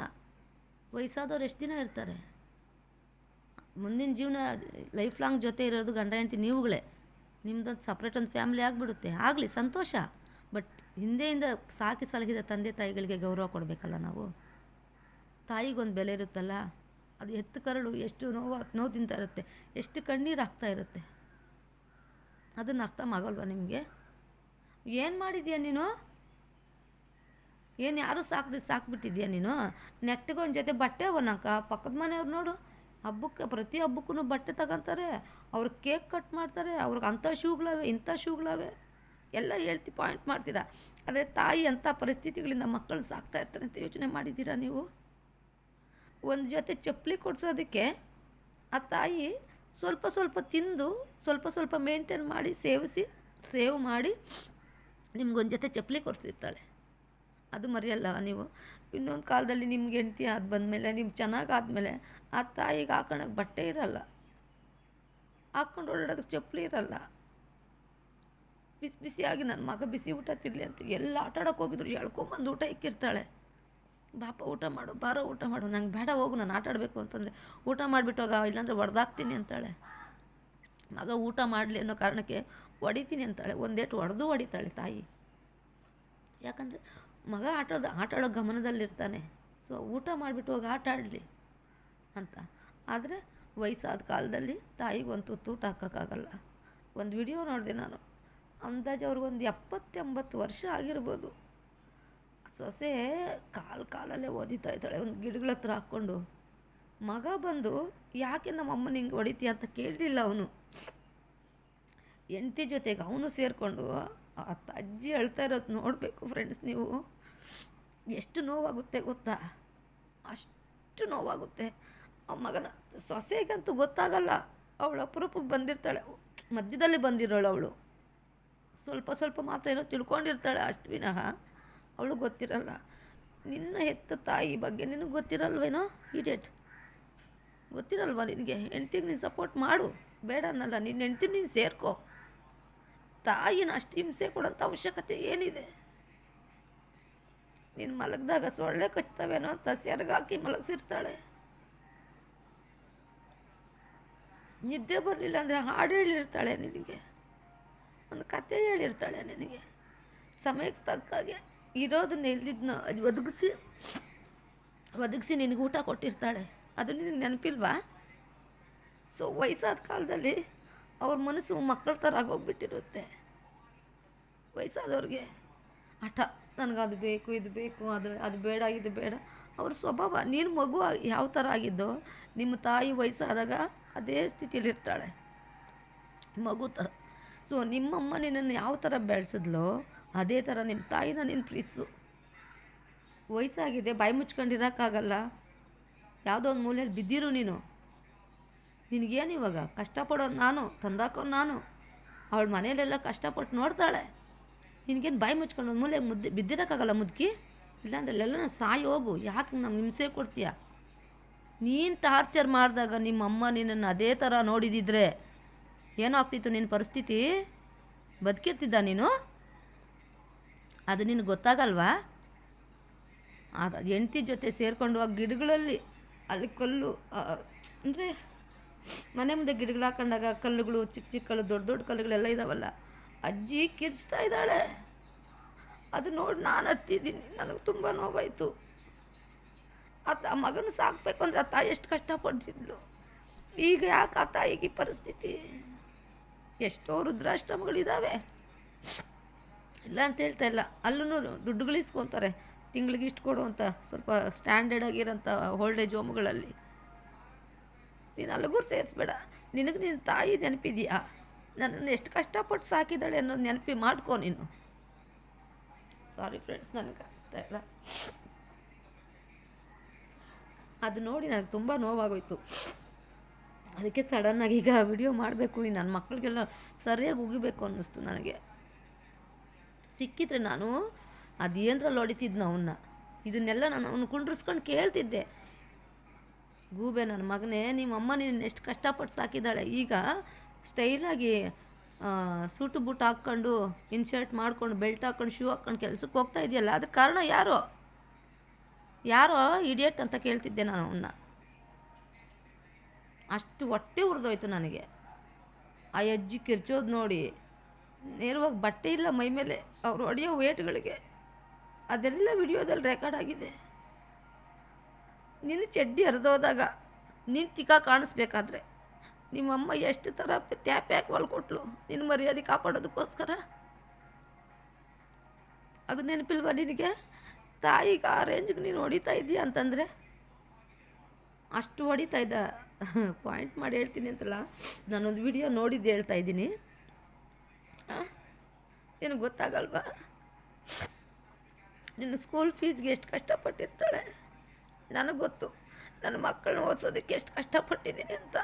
ವಯಸ್ಸಾದವ್ರು ಎಷ್ಟು ದಿನ ಇರ್ತಾರೆ? ಮುಂದಿನ ಜೀವನ ಲೈಫ್ ಲಾಂಗ್ ಜೊತೆ ಇರೋದು ಗಂಡ ಹೆಂಡ್ತಿ ನೀವುಗಳೇ. ನಿಮ್ಮದೊಂದು ಸಪ್ರೇಟ್ ಒಂದು ಫ್ಯಾಮಿಲಿ ಆಗಿಬಿಡುತ್ತೆ, ಆಗಲಿ ಸಂತೋಷ. ಬಟ್ ಹಿಂದೆಯಿಂದ ಸಾಕಿ ಸಲಹಿದ ತಂದೆ ತಾಯಿಗಳಿಗೆ ಗೌರವ ಕೊಡಬೇಕಲ್ಲ ನಾವು. ತಾಯಿಗೊಂದು ಬೆಲೆ ಇರುತ್ತಲ್ಲ, ಅದು ಎತ್ತು ಕರಳು ಎಷ್ಟು ನೋವು ತಿಂತಾ ಇರುತ್ತೆ, ಎಷ್ಟು ಕಣ್ಣೀರು ಆಗ್ತಾ ಇರುತ್ತೆ. ಅದನ್ನು ಅರ್ಥ ಆಗಲ್ವ ನಿಮಗೆ? ಏನು ಮಾಡಿದ್ಯಾ ನೀನು? ಏನು ಯಾರೂ ಸಾಕ್ಬಿಟ್ಟಿದ್ಯಾ ನೀನು? ನೆಟ್ಟಿಗೊಂದು ಜೊತೆ ಬಟ್ಟೆ ಅವನಕ್ಕ ಪಕ್ಕದ ಮನೆಯವ್ರು ನೋಡು, ಹಬ್ಬಕ್ಕೆ ಪ್ರತಿ ಹಬ್ಬಕ್ಕೂ ಬಟ್ಟೆ ತಗೊತಾರೆ, ಅವ್ರಿಗೆ ಕೇಕ್ ಕಟ್ ಮಾಡ್ತಾರೆ, ಅವ್ರಿಗೆ ಅಂಥ ಶೂಗಳವೆ ಇಂಥ ಶೂಗಳವೆ ಎಲ್ಲ ಹೇಳ್ತಿ ಪಾಯಿಂಟ್ ಮಾಡ್ತೀರಾ. ಆದರೆ ತಾಯಿ ಅಂಥ ಪರಿಸ್ಥಿತಿಗಳಿಂದ ಮಕ್ಕಳು ಸಾಕ್ತಾ ಇರ್ತಾರೆ ಅಂತ ಯೋಚನೆ ಮಾಡಿದ್ದೀರಾ ನೀವು? ಒಂದು ಜೊತೆ ಚಪ್ಪಲಿ ಕೊಡಿಸೋದಕ್ಕೆ ಆ ತಾಯಿ ಸ್ವಲ್ಪ ತಿಂದು ಸ್ವಲ್ಪ ಮೇಂಟೈನ್ ಮಾಡಿ ಸೇವ್ ಮಾಡಿ ನಿಮ್ಗೊಂದು ಜೊತೆ ಚಪ್ಪಲಿ ಕೊಡಿಸಿರ್ತಾಳೆ. ಅದು ಮರೆಯಲ್ಲ ನೀವು. ಇನ್ನೊಂದು ಕಾಲದಲ್ಲಿ ನಿಮ್ಗೆ ಹೆಂಡ್ತಿ ಅದು ಬಂದಮೇಲೆ, ನೀವು ಚೆನ್ನಾಗಾದ್ಮೇಲೆ ಆ ತಾಯಿಗೆ ಹಾಕೋಣಕ್ಕೆ ಬಟ್ಟೆ ಇರಲ್ಲ, ಹಾಕ್ಕೊಂಡು ಓಡಾಡೋದಕ್ಕೆ ಚಪ್ಪಲಿ ಇರಲ್ಲ. ಬಿಸಿಯಾಗಿ ನನ್ನ ಮಗ ಬಿಸಿ ಊಟ ತಿನ್ನಲಿ ಅಂತ ಎಲ್ಲ ಆಟಾಡೋಕೆ ಹೋಗಿದ್ರು ಎಳ್ಕೊಂಬಂದು ಊಟ ಇಕ್ಕಿರ್ತಾಳೆ. ಬಾಪ ಊಟ ಮಾಡು, ಬಾರೋ ಊಟ ಮಾಡು, ನಂಗೆ ಬೇಡ ಹೋಗು, ನಾನು ಆಟಾಡಬೇಕು ಅಂತಂದರೆ ಊಟ ಮಾಡಿಬಿಟ್ಟು ಹೋಗ, ಇಲ್ಲಾಂದರೆ ಹೊಡೆದಾಕ್ತೀನಿ ಅಂತಾಳೆ. ಮಗ ಊಟ ಮಾಡಲಿ ಅನ್ನೋ ಕಾರಣಕ್ಕೆ ಹೊಡಿತೀನಿ ಅಂತಾಳೆ. ಒಂದೇಟು ಹೊಡಿತಾಳೆ ತಾಯಿ. ಯಾಕಂದರೆ ಮಗ ಆಟಾಡೋ ಗಮನದಲ್ಲಿರ್ತಾನೆ. ಸೊ ಊಟ ಮಾಡಿಬಿಟ್ಟು ಹೋಗಿ ಆಟ ಆಡಲಿ ಅಂತ. ಆದರೆ ವಯಸ್ಸಾದ ಕಾಲದಲ್ಲಿ ತಾಯಿಗೆ ಒಂದು ತುತ್ತು ಊಟ ಹಾಕೋಕ್ಕಾಗಲ್ಲ. ಒಂದು ವಿಡಿಯೋ ನೋಡಿದೆ ನಾನು, ಅಂದಾಜು ಅವ್ರಿಗೊಂದು 70-80 ವರ್ಷ ಆಗಿರ್ಬೋದು. ಸೊಸೆ ಕಾಲಲ್ಲೇ ಓದಿತಾ ಇದ್ದಾಳೆ ಒಂದು ಗಿಡಗಳ ಹತ್ರ ಹಾಕ್ಕೊಂಡು. ಮಗ ಬಂದು ಯಾಕೆ ನಮ್ಮಮ್ಮನ ಹಿಂಗೆ ಹೊಡಿತೀಯ ಅಂತ ಕೇಳಲಿಲ್ಲ ಅವನು. ಹೆಂಡ್ತಿ ಜೊತೆಗೆ ಅವನು ಸೇರಿಕೊಂಡು ಆ ಅಜ್ಜಿ ಅಳ್ತಾ ಇರೋದು ನೋಡಬೇಕು ಫ್ರೆಂಡ್ಸ್ ನೀವು. ಎಷ್ಟು ನೋವಾಗುತ್ತೆ ಗೊತ್ತಾ? ಅಷ್ಟು ನೋವಾಗುತ್ತೆ. ಆ ಮಗನ ಸೊಸೆಗಂತೂ ಗೊತ್ತಾಗಲ್ಲ, ಅವಳು ಅಪರೂಪಕ್ಕೆ ಬಂದಿರ್ತಾಳೆ, ಮಧ್ಯದಲ್ಲಿ ಬಂದಿರೋಳು ಅವಳು. ಸ್ವಲ್ಪ ಮಾತ್ರ ಏನೋ ತಿಳ್ಕೊಂಡಿರ್ತಾಳೆ ಅಷ್ಟು ವಿನಃ ಅವಳು ಗೊತ್ತಿರಲ್ಲ. ನಿನ್ನ ಹೆತ್ತ ತಾಯಿ ಬಗ್ಗೆ ನಿನಗೆ ಗೊತ್ತಿರಲ್ವೇನೋ? ಇಡಿಯಟ್, ಗೊತ್ತಿರಲ್ವ ನಿನಗೆ? ಹೆಂಡ್ತಿಗೆ ನೀನು ಸಪೋರ್ಟ್ ಮಾಡು, ಬೇಡ ಅನ್ನಲ್ಲ. ನಿನ್ನ ಹೆಂಡ್ತಿ ನೀನು ಸೇರ್ಕೋ. ತಾಯಿನ ಅಷ್ಟು ಹಿಂಸೆ ಕೊಡೋಂಥ ಅವಶ್ಯಕತೆ ಏನಿದೆ? ನೀನು ಮಲಗಿದಾಗ ಸೊಳ್ಳೆ ಕಚ್ತವೇನೋ ಅಂತ ಸೆರಗಾಕಿ ಮಲಗಿಸಿರ್ತಾಳೆ. ನಿದ್ದೆ ಬರಲಿಲ್ಲ ಅಂದರೆ ಹಾಡು ಹೇಳಿರ್ತಾಳೆ ನಿನಗೆ, ಒಂದು ಕತೆ ಹೇಳಿರ್ತಾಳೆ ನಿನಗೆ. ಸಮಯಕ್ಕೆ ತಕ್ಕಾಗೆ ಇರೋದನ್ನ ಎಲ್ಲಿದ್ನೋ ಅದು ಒದಗಿಸಿ ನಿನಗೆ ಊಟ ಕೊಟ್ಟಿರ್ತಾಳೆ. ಅದು ನಿನಗೆ ನೆನಪಿಲ್ವಾ? ಸೊ ವಯಸ್ಸಾದ ಕಾಲದಲ್ಲಿ ಅವ್ರ ಮನಸ್ಸು ಮಕ್ಕಳ ಥರ ಆಗೋಗ್ಬಿಟ್ಟಿರುತ್ತೆ. ವಯಸ್ಸಾದವ್ರಿಗೆ ಹಠ, ನನಗದು ಬೇಕು ಇದು ಬೇಕು, ಅದು ಬೇಡ ಇದು ಬೇಡ. ಅವ್ರ ಸ್ವಭಾವ. ನೀನು ಮಗು ಯಾವ ಥರ ಆಗಿದ್ದೋ ನಿಮ್ಮ ತಾಯಿ ವಯಸ್ಸಾದಾಗ ಅದೇ ಸ್ಥಿತಿಯಲ್ಲಿರ್ತಾಳೆ, ಮಗು ಥರ. ಸೊ ನಿಮ್ಮಮ್ಮ ನಿನ್ನನ್ನು ಯಾವ ಥರ ಬೆಳೆಸಿದ್ಲೋ ಅದೇ ಥರ ನಿಮ್ಮ ತಾಯಿನ ನೀನು ಪ್ರೀತಿಸು. ವಯಸ್ಸಾಗಿದೆ, ಬಾಯಿ ಮುಚ್ಕೊಂಡಿರೋಕ್ಕಾಗಲ್ಲ, ಯಾವುದೋ ಒಂದು ಮೂಲೆಯಲ್ಲಿ ಬಿದ್ದಿರು ನೀನು. ನಿನಗೇನು ಇವಾಗ? ಕಷ್ಟಪಡೋದು ನಾನು, ತಂದಾಕೋನು ನಾನು. ಅವಳ ಮನೆಯಲ್ಲೆಲ್ಲ ಕಷ್ಟಪಟ್ಟು ನೋಡ್ತಾಳೆ. ನಿನಗೇನು ಬಾಯಿ ಮುಚ್ಕೊಂಡು ಒಂದು ಮೂಲೆ ಬಿದ್ದಿರೋಕ್ಕಾಗಲ್ಲ ಮುದುಕಿ? ಇಲ್ಲಾಂದ್ರೆ ಅಲ್ಲೆಲ್ಲ ಸಾಯಿ ಹೋಗು, ಯಾಕೆ ನಮ್ಗೆ ಹಿಂಸೆ ಕೊಡ್ತೀಯ? ನೀನು ಟಾರ್ಚರ್ ಮಾಡಿದಾಗ ನಿಮ್ಮಮ್ಮ ನಿನ್ನನ್ನು ಅದೇ ಥರ ನೋಡಿದಿದ್ರೆ ಏನೋ ಆಗ್ತಿತ್ತು ನಿನ್ನ ಪರಿಸ್ಥಿತಿ? ಬದುಕಿರ್ತಿದ್ದ ನೀನು? ಅದು ನಿನಗೆ ಗೊತ್ತಾಗಲ್ವಾ? ಅದು ಹೆಂಡ್ತಿ ಜೊತೆ ಸೇರಿಕೊಂಡು ಆ ಗಿಡಗಳಲ್ಲಿ ಅಲ್ಲಿ ಕಲ್ಲು ಅಂದರೆ ಮನೆ ಮುಂದೆ ಗಿಡಗಳು ಹಾಕೊಂಡಾಗ ಕಲ್ಲುಗಳು, ಚಿಕ್ಕ ಚಿಕ್ಕ ಕಲ್ಲು, ದೊಡ್ಡ ದೊಡ್ಡ ಕಲ್ಲುಗಳೆಲ್ಲ ಇದ್ದಾವಲ್ಲ, ಅಜ್ಜಿ ಕಿರ್ಚ್ತಾ ಇದ್ದಾಳೆ. ಅದು ನೋಡಿ ನಾನು ಹತ್ತಿದ್ದೀನಿ. ನನಗೆ ತುಂಬ ನೋವಾಯಿತು. ಆ ಮಗನ ಸಾಕಬೇಕು ಅಂದರೆ ಆ ತಾಯಿ ಎಷ್ಟು ಕಷ್ಟಪಡ್ತಿದ್ಲು. ಈಗ ಯಾಕೆ ಆ ತಾಯಿಗೆ ಈ ಪರಿಸ್ಥಿತಿ? ಎಷ್ಟೋ ವೃದ್ಧಾಶ್ರಮಗಳಿದ್ದಾವೆ, ಇಲ್ಲ ಅಂತ ಹೇಳ್ತಾ ಇಲ್ಲ. ಅಲ್ಲೂ ದುಡ್ಡುಗಳಿಸ್ಕೊತಾರೆ, ತಿಂಗಳಿಗೆ ಇಷ್ಟು ಕೊಡು ಅಂತ, ಸ್ವಲ್ಪ ಸ್ಟ್ಯಾಂಡರ್ಡ್ ಆಗಿರೋಂಥ ಓಲ್ಡ್ ಏಜ್ ಹೋಮ್ಗಳಲ್ಲಿ. ನೀನು ಅಲ್ಲಿಗೂ ಸೇರಿಸ್ಬೇಡ. ನಿನಗೆ ನಿನ್ನ ತಾಯಿ ನೆನಪಿದೆಯಾ? ನನ್ನನ್ನು ಎಷ್ಟು ಕಷ್ಟಪಟ್ಟು ಸಾಕಿದ್ದಾಳೆ ಅನ್ನೋದು ನೆನಪಿ ಮಾಡ್ಕೊ ನೀನು. ಸಾರಿ ಫ್ರೆಂಡ್ಸ್, ನನಗೆ ಆಗ್ತಾ ಇಲ್ಲ. ಅದು ನೋಡಿ ನನಗೆ ತುಂಬ ನೋವಾಗೋಯ್ತು. ಅದಕ್ಕೆ ಸಡನ್ನಾಗಿ ಈಗ ವಿಡಿಯೋ ಮಾಡಬೇಕು, ಈ ನನ್ನ ಮಕ್ಕಳಿಗೆಲ್ಲ ಸರಿಯಾಗಿ ಉಗಿಬೇಕು ಅನ್ನಿಸ್ತು ನನಗೆ. ಸಿಕ್ಕಿದ್ರೆ ನಾನು ಅದೇನ್ರಲ್ಲಿ ಹೊಡಿತಿದ್ನು ಅವನ್ನ. ಇದನ್ನೆಲ್ಲ ನಾನು ಅವನು ಕುಂಡ್ರಿಸ್ಕೊಂಡು ಕೇಳ್ತಿದ್ದೆ, ಗೂಬೆ ನನ್ನ ಮಗನೇ, ನಿಮ್ಮಮ್ಮ ನೀನು ಎಷ್ಟು ಕಷ್ಟಪಟ್ಟು ಸಾಕಿದ್ದಾಳೆ. ಈಗ ಸ್ಟೈಲಾಗಿ ಸೂಟು ಬೂಟ್ ಹಾಕ್ಕೊಂಡು, ಇನ್ಶರ್ಟ್ ಮಾಡ್ಕೊಂಡು, ಬೆಲ್ಟ್ ಹಾಕ್ಕೊಂಡು, ಶೂ ಹಾಕ್ಕೊಂಡು ಕೆಲ್ಸಕ್ಕೆ ಹೋಗ್ತಾ ಇದೆಯಲ್ಲ, ಅದಕ್ಕೆ ಕಾರಣ ಯಾರೋ ಇಡಿಯಟ್ ಅಂತ ಕೇಳ್ತಿದ್ದೆ ನಾನು ಅವನ್ನ. ಅಷ್ಟು ಹೊಟ್ಟೆ ಉರಿದೋಯ್ತು ನನಗೆ ಆ ಅಜ್ಜಿ ಕಿರ್ಚೋದು ನೋಡಿ. ನೇರವಾಗಿ ಬಟ್ಟೆ ಇಲ್ಲ ಮೈ ಮೇಲೆ, ಅವ್ರು ಹೊಡೆಯೋ ವೇಟ್ಗಳಿಗೆ. ಅದೆಲ್ಲ ವಿಡಿಯೋದಲ್ಲಿ ರೆಕಾರ್ಡ್ ಆಗಿದೆ. ನಿನ್ನ ಚಡ್ಡಿ ಹರಿದೋದಾಗ ನೀನು ಚಿಕ್ಕ ಕಾಣಿಸ್ಬೇಕಾದ್ರೆ ನಿಮ್ಮಮ್ಮ ಎಷ್ಟು ಥರ ತ್ಯಾಪೆ ಹಾಕಿ ಹೊಲ್ಕೊಟ್ಲು ನಿನ್ನ ಮರ್ಯಾದೆ ಕಾಪಾಡೋದಕ್ಕೋಸ್ಕರ. ಅದು ನೆನಪಿಲ್ವ ನಿನಗೆ? ತಾಯಿಗೆ ಆ ರೇಂಜ್ಗೆ ನೀನು ಹೊಡಿತಾ ಇದೀಯ ಅಂತಂದರೆ ಅಷ್ಟು ಹೊಡಿತಾ ಇದ್ದ. ಪಾಯಿಂಟ್ ಮಾಡಿ ಹೇಳ್ತೀನಿ ಅಂತಲ್ಲ, ನಾನೊಂದು ವಿಡಿಯೋ ನೋಡಿದ್ದು ಹೇಳ್ತಾ ಇದ್ದೀನಿ. ನಿನಗೆ ಗೊತ್ತಾಗಲ್ವಾ? ನಿನ್ನ ಸ್ಕೂಲ್ ಫೀಸ್ಗೆ ಎಷ್ಟು ಕಷ್ಟಪಟ್ಟಿರ್ತಾಳೆ. ನನಗೆ ಗೊತ್ತು, ನನ್ನ ಮಕ್ಕಳನ್ನ ಓದಿಸೋದಕ್ಕೆ ಎಷ್ಟು ಕಷ್ಟಪಟ್ಟಿದ್ದೀನಿ ಅಂತ.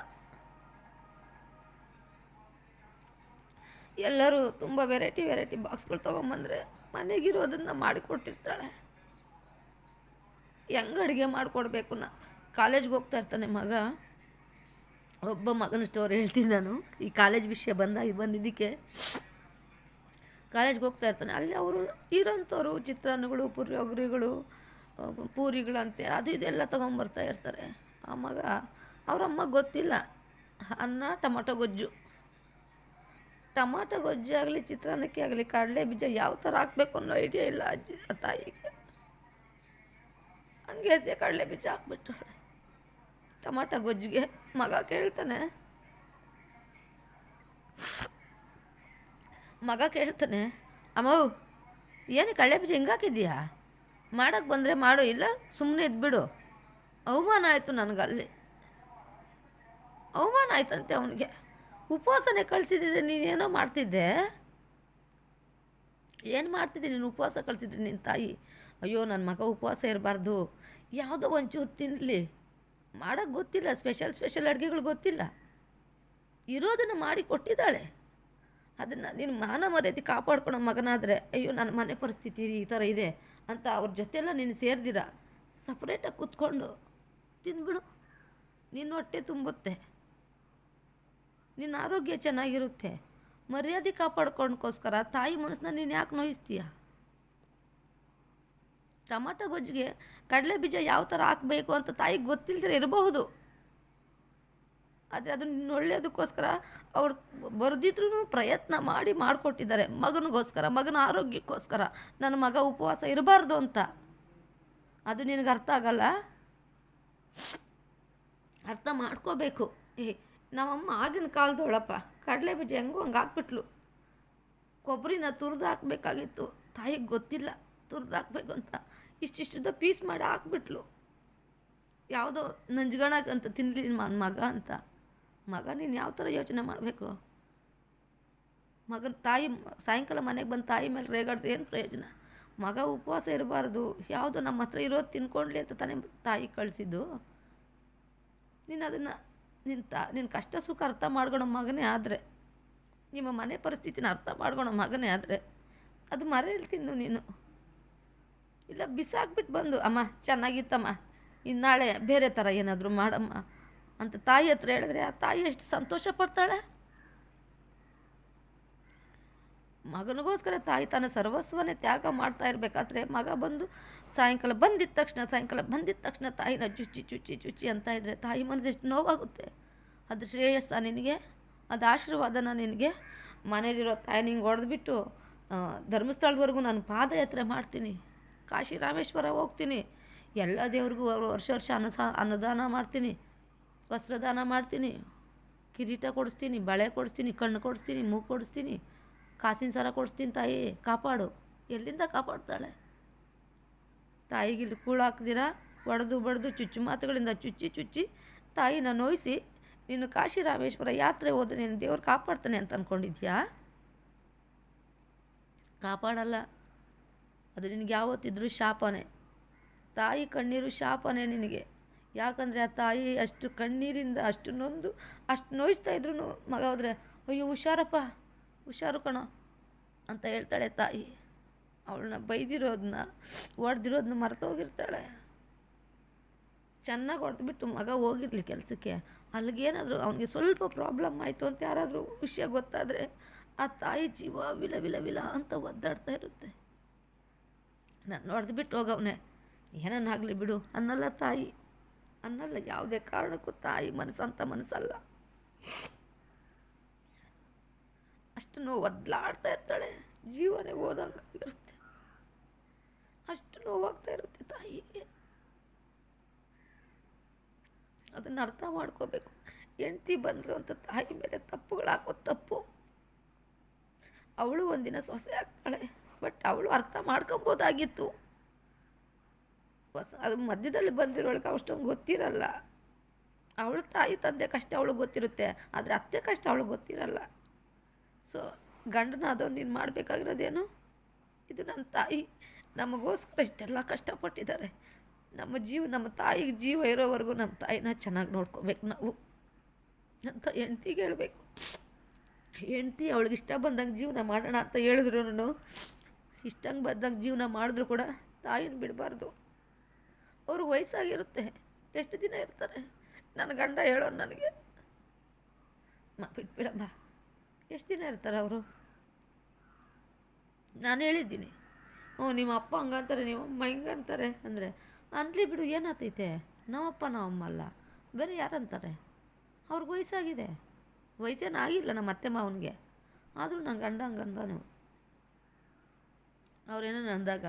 ಎಲ್ಲರೂ ತುಂಬ ವೆರೈಟಿ ಬಾಕ್ಸ್ಗಳು ತೊಗೊಂಬಂದರೆ ಮನೆಗಿರೋದನ್ನು ಮಾಡಿಕೊಟ್ಟಿರ್ತಾಳೆ. ಹೆಂಗೆ ಅಡುಗೆ ಮಾಡಿಕೊಡ್ಬೇಕು? ಕಾಲೇಜ್ಗೆ ಹೋಗ್ತಾ ಇರ್ತಾನೆ ಮಗ. ಒಬ್ಬ ಮಗನ ಸ್ಟೋರಿ ಹೇಳ್ತೀನಿ ನಾನು. ಈ ಕಾಲೇಜ್ ವಿಷಯ ಬಂದಿದ್ದಕ್ಕೆ ಕಾಲೇಜ್ಗೆ ಹೋಗ್ತಾ ಇರ್ತಾನೆ. ಅಲ್ಲಿ ಅವರು ಇರೋಂಥವ್ರು ಚಿತ್ರಾನ್ನಗಳು, ಪುಳಿಯೋಗರೆಗಳು, ಪೂರಿಗಳಂತೆ ಅದು ಇದೆಲ್ಲ ತೊಗೊಂಬರ್ತಾ ಇರ್ತಾರೆ. ಆ ಮಗ ಅವರಮ್ಮ ಗೊತ್ತಿಲ್ಲ, ಅನ್ನ ಟೊಮಟೊ ಗೊಜ್ಜು ಆಗಲಿ, ಚಿತ್ರಾನ್ನಕ್ಕೆ ಆಗಲಿ, ಕಡಲೆ ಬೀಜ ಯಾವ ಥರ ಹಾಕಬೇಕು ಅನ್ನೋ ಐಡಿಯಾ ಇಲ್ಲ ಆ ತಾಯಿಗೆ. ಹಂಗೆ ಕಡಲೆ ಬೀಜ ಹಾಕ್ಬಿಟ್ಟಾಳೆ ಟೊಮಾಟೊ ಗೊಜ್ಜಿಗೆ. ಮಗ ಕೇಳ್ತಾನೆ ಅಮ್ಮ ಏನು ಕಡಲೆ ಬೀಜ ಹಿಂಗೆ ಹಾಕಿದ್ದೀಯಾ? ಮಾಡೋಕ್ಕೆ ಬಂದರೆ ಮಾಡು, ಇಲ್ಲ ಸುಮ್ಮನೆ ಇದ್ಬಿಡು. ಅವಮಾನ ಆಯಿತು ನನಗಲ್ಲಿ. ಅವಮಾನ ಆಯ್ತಂತೆ ಅವನಿಗೆ. ಉಪವಾಸನೆ ಕಳಿಸಿದ್ರೆ ನೀನೇನೋ ಮಾಡ್ತಿದ್ದೆ. ಏನು ಮಾಡ್ತಿದ್ದೆ ನೀನು? ಉಪವಾಸ ಕಳಿಸಿದ್ರಿ ನಿನ್ನ ತಾಯಿ. ಅಯ್ಯೋ ನನ್ನ ಮಗ ಉಪವಾಸ ಇರಬಾರ್ದು, ಯಾವುದೋ ಒಂಚೂರು ತಿನ್ನಲಿ, ಮಾಡೋಕ್ಕೆ ಗೊತ್ತಿಲ್ಲ, ಸ್ಪೆಷಲ್ ಅಡುಗೆಗಳು ಗೊತ್ತಿಲ್ಲ, ಇರೋದನ್ನು ಮಾಡಿ ಕೊಟ್ಟಿದ್ದಾಳೆ. ಅದನ್ನು ನೀನು ಮಾನ ಮರ್ಯಾದೆ ಕಾಪಾಡ್ಕೊಳೋ ಮಗನಾದರೆ, ಅಯ್ಯೋ ನನ್ನ ಮನೆ ಪರಿಸ್ಥಿತಿ ಈ ಥರ ಇದೆ ಅಂತ ಅವ್ರ ಜೊತೆಲ್ಲ ನೀನು ಸೇರ್ದಿರ ಸಪ್ರೇಟಾಗಿ ಕೂತ್ಕೊಂಡು ತಿಂದ್ಬಿಡು. ನಿನ್ನ ಹೊಟ್ಟೆ ತುಂಬುತ್ತೆ, ನಿನ್ನ ಆರೋಗ್ಯ ಚೆನ್ನಾಗಿರುತ್ತೆ. ಮರ್ಯಾದೆ ಕಾಪಾಡ್ಕೊಂಡ್ಕೋಸ್ಕರ ತಾಯಿ ಮನಸ್ಸನ್ನ ನೀನು ಯಾಕೆ ನೋಯಿಸ್ತೀಯ? ಟೊಮಾಟೊ ಗೊಜ್ಜಿಗೆ ಕಡಲೆ ಬೀಜ ಯಾವ ಥರ ಹಾಕಬೇಕು ಅಂತ ತಾಯಿಗೆ ಗೊತ್ತಿಲ್ಲದ್ರೆ ಇರಬಹುದು. ಆದರೆ ಅದನ್ನು ಒಳ್ಳೆಯದಕ್ಕೋಸ್ಕರ ಅವ್ರು ಬರೆದಿದ್ರೂ ಪ್ರಯತ್ನ ಮಾಡಿಕೊಟ್ಟಿದ್ದಾರೆ ಮಗನಿಗೋಸ್ಕರ, ಮಗನ ಆರೋಗ್ಯಕ್ಕೋಸ್ಕರ. ನನ್ನ ಮಗ ಉಪವಾಸ ಇರಬಾರ್ದು ಅಂತ. ಅದು ನಿನಗೆ ಅರ್ಥ ಆಗಲ್ಲ, ಅರ್ಥ ಮಾಡ್ಕೋಬೇಕು. ನಮ್ಮಮ್ಮ ಆಗಿನ ಕಾಲದವಳಪ್ಪ, ಕಡಲೆ ಬೀಜ ಹೆಂಗೋ ಹಂಗೆ ಹಾಕ್ಬಿಟ್ಲು. ಕೊಬ್ಬರಿನ ತುರಿದು ಹಾಕಬೇಕಾಗಿತ್ತು, ತಾಯಿಗೆ ಗೊತ್ತಿಲ್ಲ ತುರಿದು ಹಾಕ್ಬೇಕು ಅಂತ. ಇಷ್ಟಿಷ್ಟುದ ಪೀಸ್ ಮಾಡಿ ಹಾಕ್ಬಿಟ್ಲು. ಯಾವುದೋ ನಂಜ್ಗಣಕ್ಕಂತ ತಿನ್ನಲಿ ನನ್ನ ಮಗ ಅಂತ. ಮಗ ನೀನು ಯಾವ ಥರ ಯೋಚನೆ ಮಾಡಬೇಕು? ಮಗನ ತಾಯಿ ಸಾಯಂಕಾಲ ಮನೆಗೆ ಬಂದು ತಾಯಿ ಮೇಲೆ ರೇಗಾಡ್ದು ಏನು ಪ್ರಯೋಜನ? ಮಗ ಉಪವಾಸ ಇರಬಾರ್ದು, ಯಾವುದೋ ನಮ್ಮ ಹತ್ರ ಇರೋದು ತಿನ್ಕೊಳ್ಳಿ ಅಂತ ತಾನೇ ತಾಯಿ ಕಳಿಸಿದ್ದು. ನೀನು ಅದನ್ನು ನಿನ್ನ ಕಷ್ಟ ಸುಖ ಅರ್ಥ ಮಾಡ್ಕೊಳೋ ಮಗನೇ ಆದರೆ ನಿಮ್ಮ ಮನೆ ಪರಿಸ್ಥಿತಿನ ಅರ್ಥ ಮಾಡ್ಕೊಳೋ ಮಗನೇ ಆದರೆ ಅದು ಮರೆಯಲ್ಲಿ ತಿನ್ನು ನೀನು. ಇಲ್ಲ ಬಿಸಾಕ್ಬಿಟ್ಟು ಬಂದು ಅಮ್ಮ ಚೆನ್ನಾಗಿತ್ತಮ್ಮ, ಇನ್ನು ನಾಳೆ ಬೇರೆ ಥರ ಏನಾದರೂ ಮಾಡಮ್ಮ ಅಂತ ತಾಯಿ ಹತ್ರ ಹೇಳಿದ್ರೆ ಆ ತಾಯಿ ಎಷ್ಟು ಸಂತೋಷ ಪಡ್ತಾಳೆ. ಮಗನಿಗೋಸ್ಕರ ತಾಯಿ ತನ್ನ ಸರ್ವಸ್ವನೇ ತ್ಯಾಗ ಮಾಡ್ತಾ ಇರಬೇಕಾದ್ರೆ ಮಗ ಬಂದು ಸಾಯಂಕಾಲ ಬಂದಿದ್ದ ತಕ್ಷಣ ತಾಯಿನ ಚುಚ್ಚಿ ಅಂತ ಇದ್ದರೆ ತಾಯಿ ಮನಸ್ಸು ಎಷ್ಟು ನೋವಾಗುತ್ತೆ. ಅದು ಶ್ರೇಯಸ್ಸ ನಿನಗೆ, ಅದು ಆಶೀರ್ವಾದನ ನಿನಗೆ. ಮನೇಲಿರೋ ತಾಯಿ ನಿಂಗೆ ಹೊಡೆದ್ಬಿಟ್ಟು ಧರ್ಮಸ್ಥಳದವರೆಗೂ ನಾನು ಪಾದಯಾತ್ರೆ ಮಾಡ್ತೀನಿ, ಕಾಶಿ ರಾಮೇಶ್ವರ ಹೋಗ್ತೀನಿ, ಎಲ್ಲ ದೇವ್ರಿಗೂ ವರ್ಷ ಅನ್ನದಾನ ಮಾಡ್ತೀನಿ, ವಸ್ತ್ರದಾನ ಮಾಡ್ತೀನಿ, ಕಿರೀಟ ಕೊಡಿಸ್ತೀನಿ, ಬಳೆ ಕೊಡಿಸ್ತೀನಿ, ಕಣ್ಣು ಕೊಡಿಸ್ತೀನಿ, ಮೂಗು ಕೊಡಿಸ್ತೀನಿ, ಕಾಸಿನ ಸರ ಕೊಡಿಸ್ತೀನಿ. ತಾಯಿ ಕಾಪಾಡು. ಎಲ್ಲಿಂದ ಕಾಪಾಡ್ತಾಳೆ? ತಾಯಿಗಿಲ್ಲಿ ಕೂಳಾಕ್ದಿರ ಹೊಡೆದು ಬಡ್ದು ಚುಚ್ಚು ಮಾತುಗಳಿಂದ ಚುಚ್ಚಿ ತಾಯಿನ ನೋಯಿಸಿ ನೀನು ಕಾಶಿ ರಾಮೇಶ್ವರ ಯಾತ್ರೆ ಹೋದರೆ ನೀನು ದೇವ್ರು ಕಾಪಾಡ್ತಾನೆ ಅಂತ ಅಂದ್ಕೊಂಡಿದ್ಯಾ? ಕಾಪಾಡಲ್ಲ. ಅದು ನಿನಗೆ ಯಾವತ್ತಿದ್ರೂ ಶಾಪನೇ. ತಾಯಿ ಕಣ್ಣೀರು ಶಾಪನೇ ನಿನಗೆ. ಯಾಕಂದರೆ ಆ ತಾಯಿ ಅಷ್ಟು ಕಣ್ಣೀರಿಂದ ಅಷ್ಟು ನೊಂದು ಅಷ್ಟು ನೋಯಿಸ್ತಾ ಇದ್ರು ಮಗ ಹೋದರೆ ಅಯ್ಯೋ ಹುಷಾರಪ್ಪ, ಹುಷಾರು ಕಣೋ ಅಂತ ಹೇಳ್ತಾಳೆ ತಾಯಿ. ಅವಳನ್ನ ಬೈದಿರೋದನ್ನ ಹೊಡೆದಿರೋದನ್ನ ಮರೆತೋಗಿರ್ತಾಳೆ. ಚೆನ್ನಾಗಿ ಹೊಡೆದ್ಬಿಟ್ಟು ಮಗ ಹೋಗಿರಲಿ ಕೆಲಸಕ್ಕೆ, ಅಲ್ಲಿಗೇನಾದರೂ ಅವನಿಗೆ ಸ್ವಲ್ಪ ಪ್ರಾಬ್ಲಮ್ ಆಯಿತು ಅಂತ ಯಾರಾದರೂ ವಿಷಯ ಗೊತ್ತಾದರೆ ಆ ತಾಯಿ ಜೀವ ವಿಲ ವಿಲ ವಿಲ ಅಂತ ಒದ್ದಾಡ್ತಾ ಇರುತ್ತೆ. ನಾನು ಹೊಡೆದ್ಬಿಟ್ಟು ಹೋಗವನೆ ಏನನ್ನಾಗಲಿ ಬಿಡು ಅನ್ನಲ್ಲ ತಾಯಿ, ಅನ್ನಲ್ಲ. ಯಾವುದೇ ಕಾರಣಕ್ಕೂ ತಾಯಿ ಮನಸ್ಸಂತ ಮನಸ್ಸಲ್ಲ. ಅಷ್ಟು ನೋವು ಒದ್ದಾಡ್ತಾ ಇರ್ತಾಳೆ, ಜೀವನೇ ಹೋದಂಗಾಗಿರುತ್ತೆ. ಅಷ್ಟು ನೋವಾಗ್ತಾ ಇರುತ್ತೆ ತಾಯಿಗೆ. ಅದನ್ನು ಅರ್ಥ ಮಾಡ್ಕೋಬೇಕು. ಹೆಂಡ್ತಿ ಬಂದರು ಅಂತ ತಾಯಿ ಮೇಲೆ ತಪ್ಪುಗಳು ಹಾಕೋದು ತಪ್ಪು. ಅವಳು ಒಂದಿನ ಸೊಸೆ ಆಗ್ತಾಳೆ, ಬಟ್ ಅವಳು ಅರ್ಥ ಮಾಡ್ಕೊಬೋದಾಗಿತ್ತು. ಅದು ಮಧ್ಯದಲ್ಲಿ ಬಂದಿರೋಳಿಗೆ ಅಷ್ಟೊಂದು ಗೊತ್ತಿರಲ್ಲ. ಅವಳು ತಾಯಿ ತಂದೆ ಕಷ್ಟ ಅವಳಿಗೆ ಗೊತ್ತಿರುತ್ತೆ, ಆದರೆ ಅತ್ತೆ ಕಷ್ಟ ಅವಳಿಗೆ ಗೊತ್ತಿರಲ್ಲ. ಸೊ ಗಂಡನಾದವ್ ನೀನು ಮಾಡಬೇಕಾಗಿರೋದೇನು? ಇದು ನನ್ನ ತಾಯಿ ನಮಗೋಸ್ಕರ ಇಷ್ಟೆಲ್ಲ ಕಷ್ಟಪಟ್ಟಿದ್ದಾರೆ. ನಮ್ಮ ತಾಯಿಗೆ ಜೀವ ಇರೋವರೆಗೂ ನಮ್ಮ ತಾಯಿನ ಚೆನ್ನಾಗಿ ನೋಡ್ಕೋಬೇಕು ನಾವು ಅಂತ ಹೆಂಡ್ತಿಗೆ ಹೇಳಬೇಕು. ಹೆಂಡ್ತಿ ಅವಳಿಗೆ ಇಷ್ಟ ಬಂದಂಗೆ ಜೀವನ ಮಾಡೋಣ ಅಂತ ಹೇಳಿದ್ರು ಇಷ್ಟಂಗೆ ಬಂದಂಗೆ ಜೀವನ ಮಾಡಿದ್ರು ಕೂಡ ತಾಯಿನ ಬಿಡಬಾರ್ದು. ಅವ್ರಿಗೆ ವಯಸ್ಸಾಗಿರುತ್ತೆ, ಎಷ್ಟು ದಿನ ಇರ್ತಾರೆ? ನನ್ನ ಗಂಡ ಹೇಳೋನು ನನಗೆ, ಬಿಟ್ಬಿಡಮ್ಮ, ಎಷ್ಟು ದಿನ ಇರ್ತಾರೆ ಅವರು? ನಾನು ಹೇಳಿದ್ದೀನಿ, ನಿಮ್ಮ ಅಪ್ಪ ಹಂಗಂತಾರೆ, ನಿಮ್ಮ ಅಮ್ಮ ಹಿಂಗಂತಾರೆ ಅಂದರೆ ಅನ್ಲಿ ಬಿಡು, ಏನಾಗ್ತೈತೆ? ನಮ್ಮಪ್ಪ ನಮ್ಮಮ್ಮ ಅಲ್ಲ, ಬೇರೆ ಯಾರಂತಾರೆ? ಅವ್ರಿಗೆ ವಯಸ್ಸಾಗಿದೆ, ವಯಸ್ಸೇನಾಗಿಲ್ಲ ನಮ್ಮ ಅತ್ತೆ ಮಾವನಿಗೆ, ಆದರೂ ನನ್ನ ಗಂಡ ಹಂಗಂದಾನು. ಅವ್ರೇನೋ ಅಂದಾಗ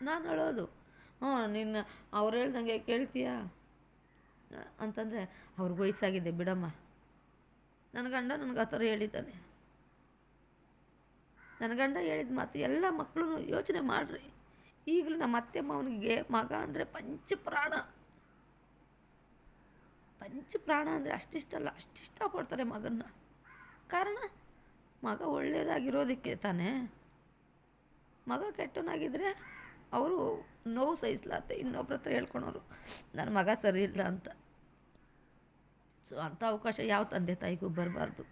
ನಾನು ಹೇಳೋದು, ನಿನ್ನ ಅವ್ರು ಹೇಳ್ದಂಗೆ ಕೇಳ್ತೀಯಾ ಅಂತಂದರೆ ಅವ್ರಿಗೆ ವಯಸ್ಸಾಗಿದೆ ಬಿಡಮ್ಮ. ನನ್ನ ಗಂಡ ನನಗೆ ಆ ಥರ ಹೇಳಿದ್ದಾನೆ. ನನ್ನ ಗಂಡ ಹೇಳಿದ ಮಾತು ಎಲ್ಲ ಮಕ್ಕಳು ಯೋಚನೆ ಮಾಡಿರಿ. ಈಗಲೂ ನಮ್ಮ ಅತ್ತೆ ಮಾವನಿಗೆ ಮಗ ಅಂದರೆ ಪಂಚಪ್ರಾಣ ಅಂದರೆ ಅಷ್ಟಿಷ್ಟಲ್ಲ, ಅಷ್ಟಿಷ್ಟಪಡ್ತಾರೆ ಮಗನ್ನ. ಕಾರಣ ಮಗ ಒಳ್ಳೆಯದಾಗಿರೋದಕ್ಕೆ ತಾನೇ. ಮಗ ಕೆಟ್ಟವನಾಗಿದ್ದರೆ ಅವರು ನೋವು ಸಹಿಸಲಾರ್ದೆ ಇನ್ನೊಬ್ರ ಹತ್ರ ಹೇಳ್ಕೊಳೋರು ನನ್ನ ಮಗ ಸರಿ ಇಲ್ಲ ಅಂತ. ಸೊ ಅಂಥ ಅವಕಾಶ ಯಾವ ತಂದೆ ತಾಯಿಗೂ ಬರಬಾರ್ದು.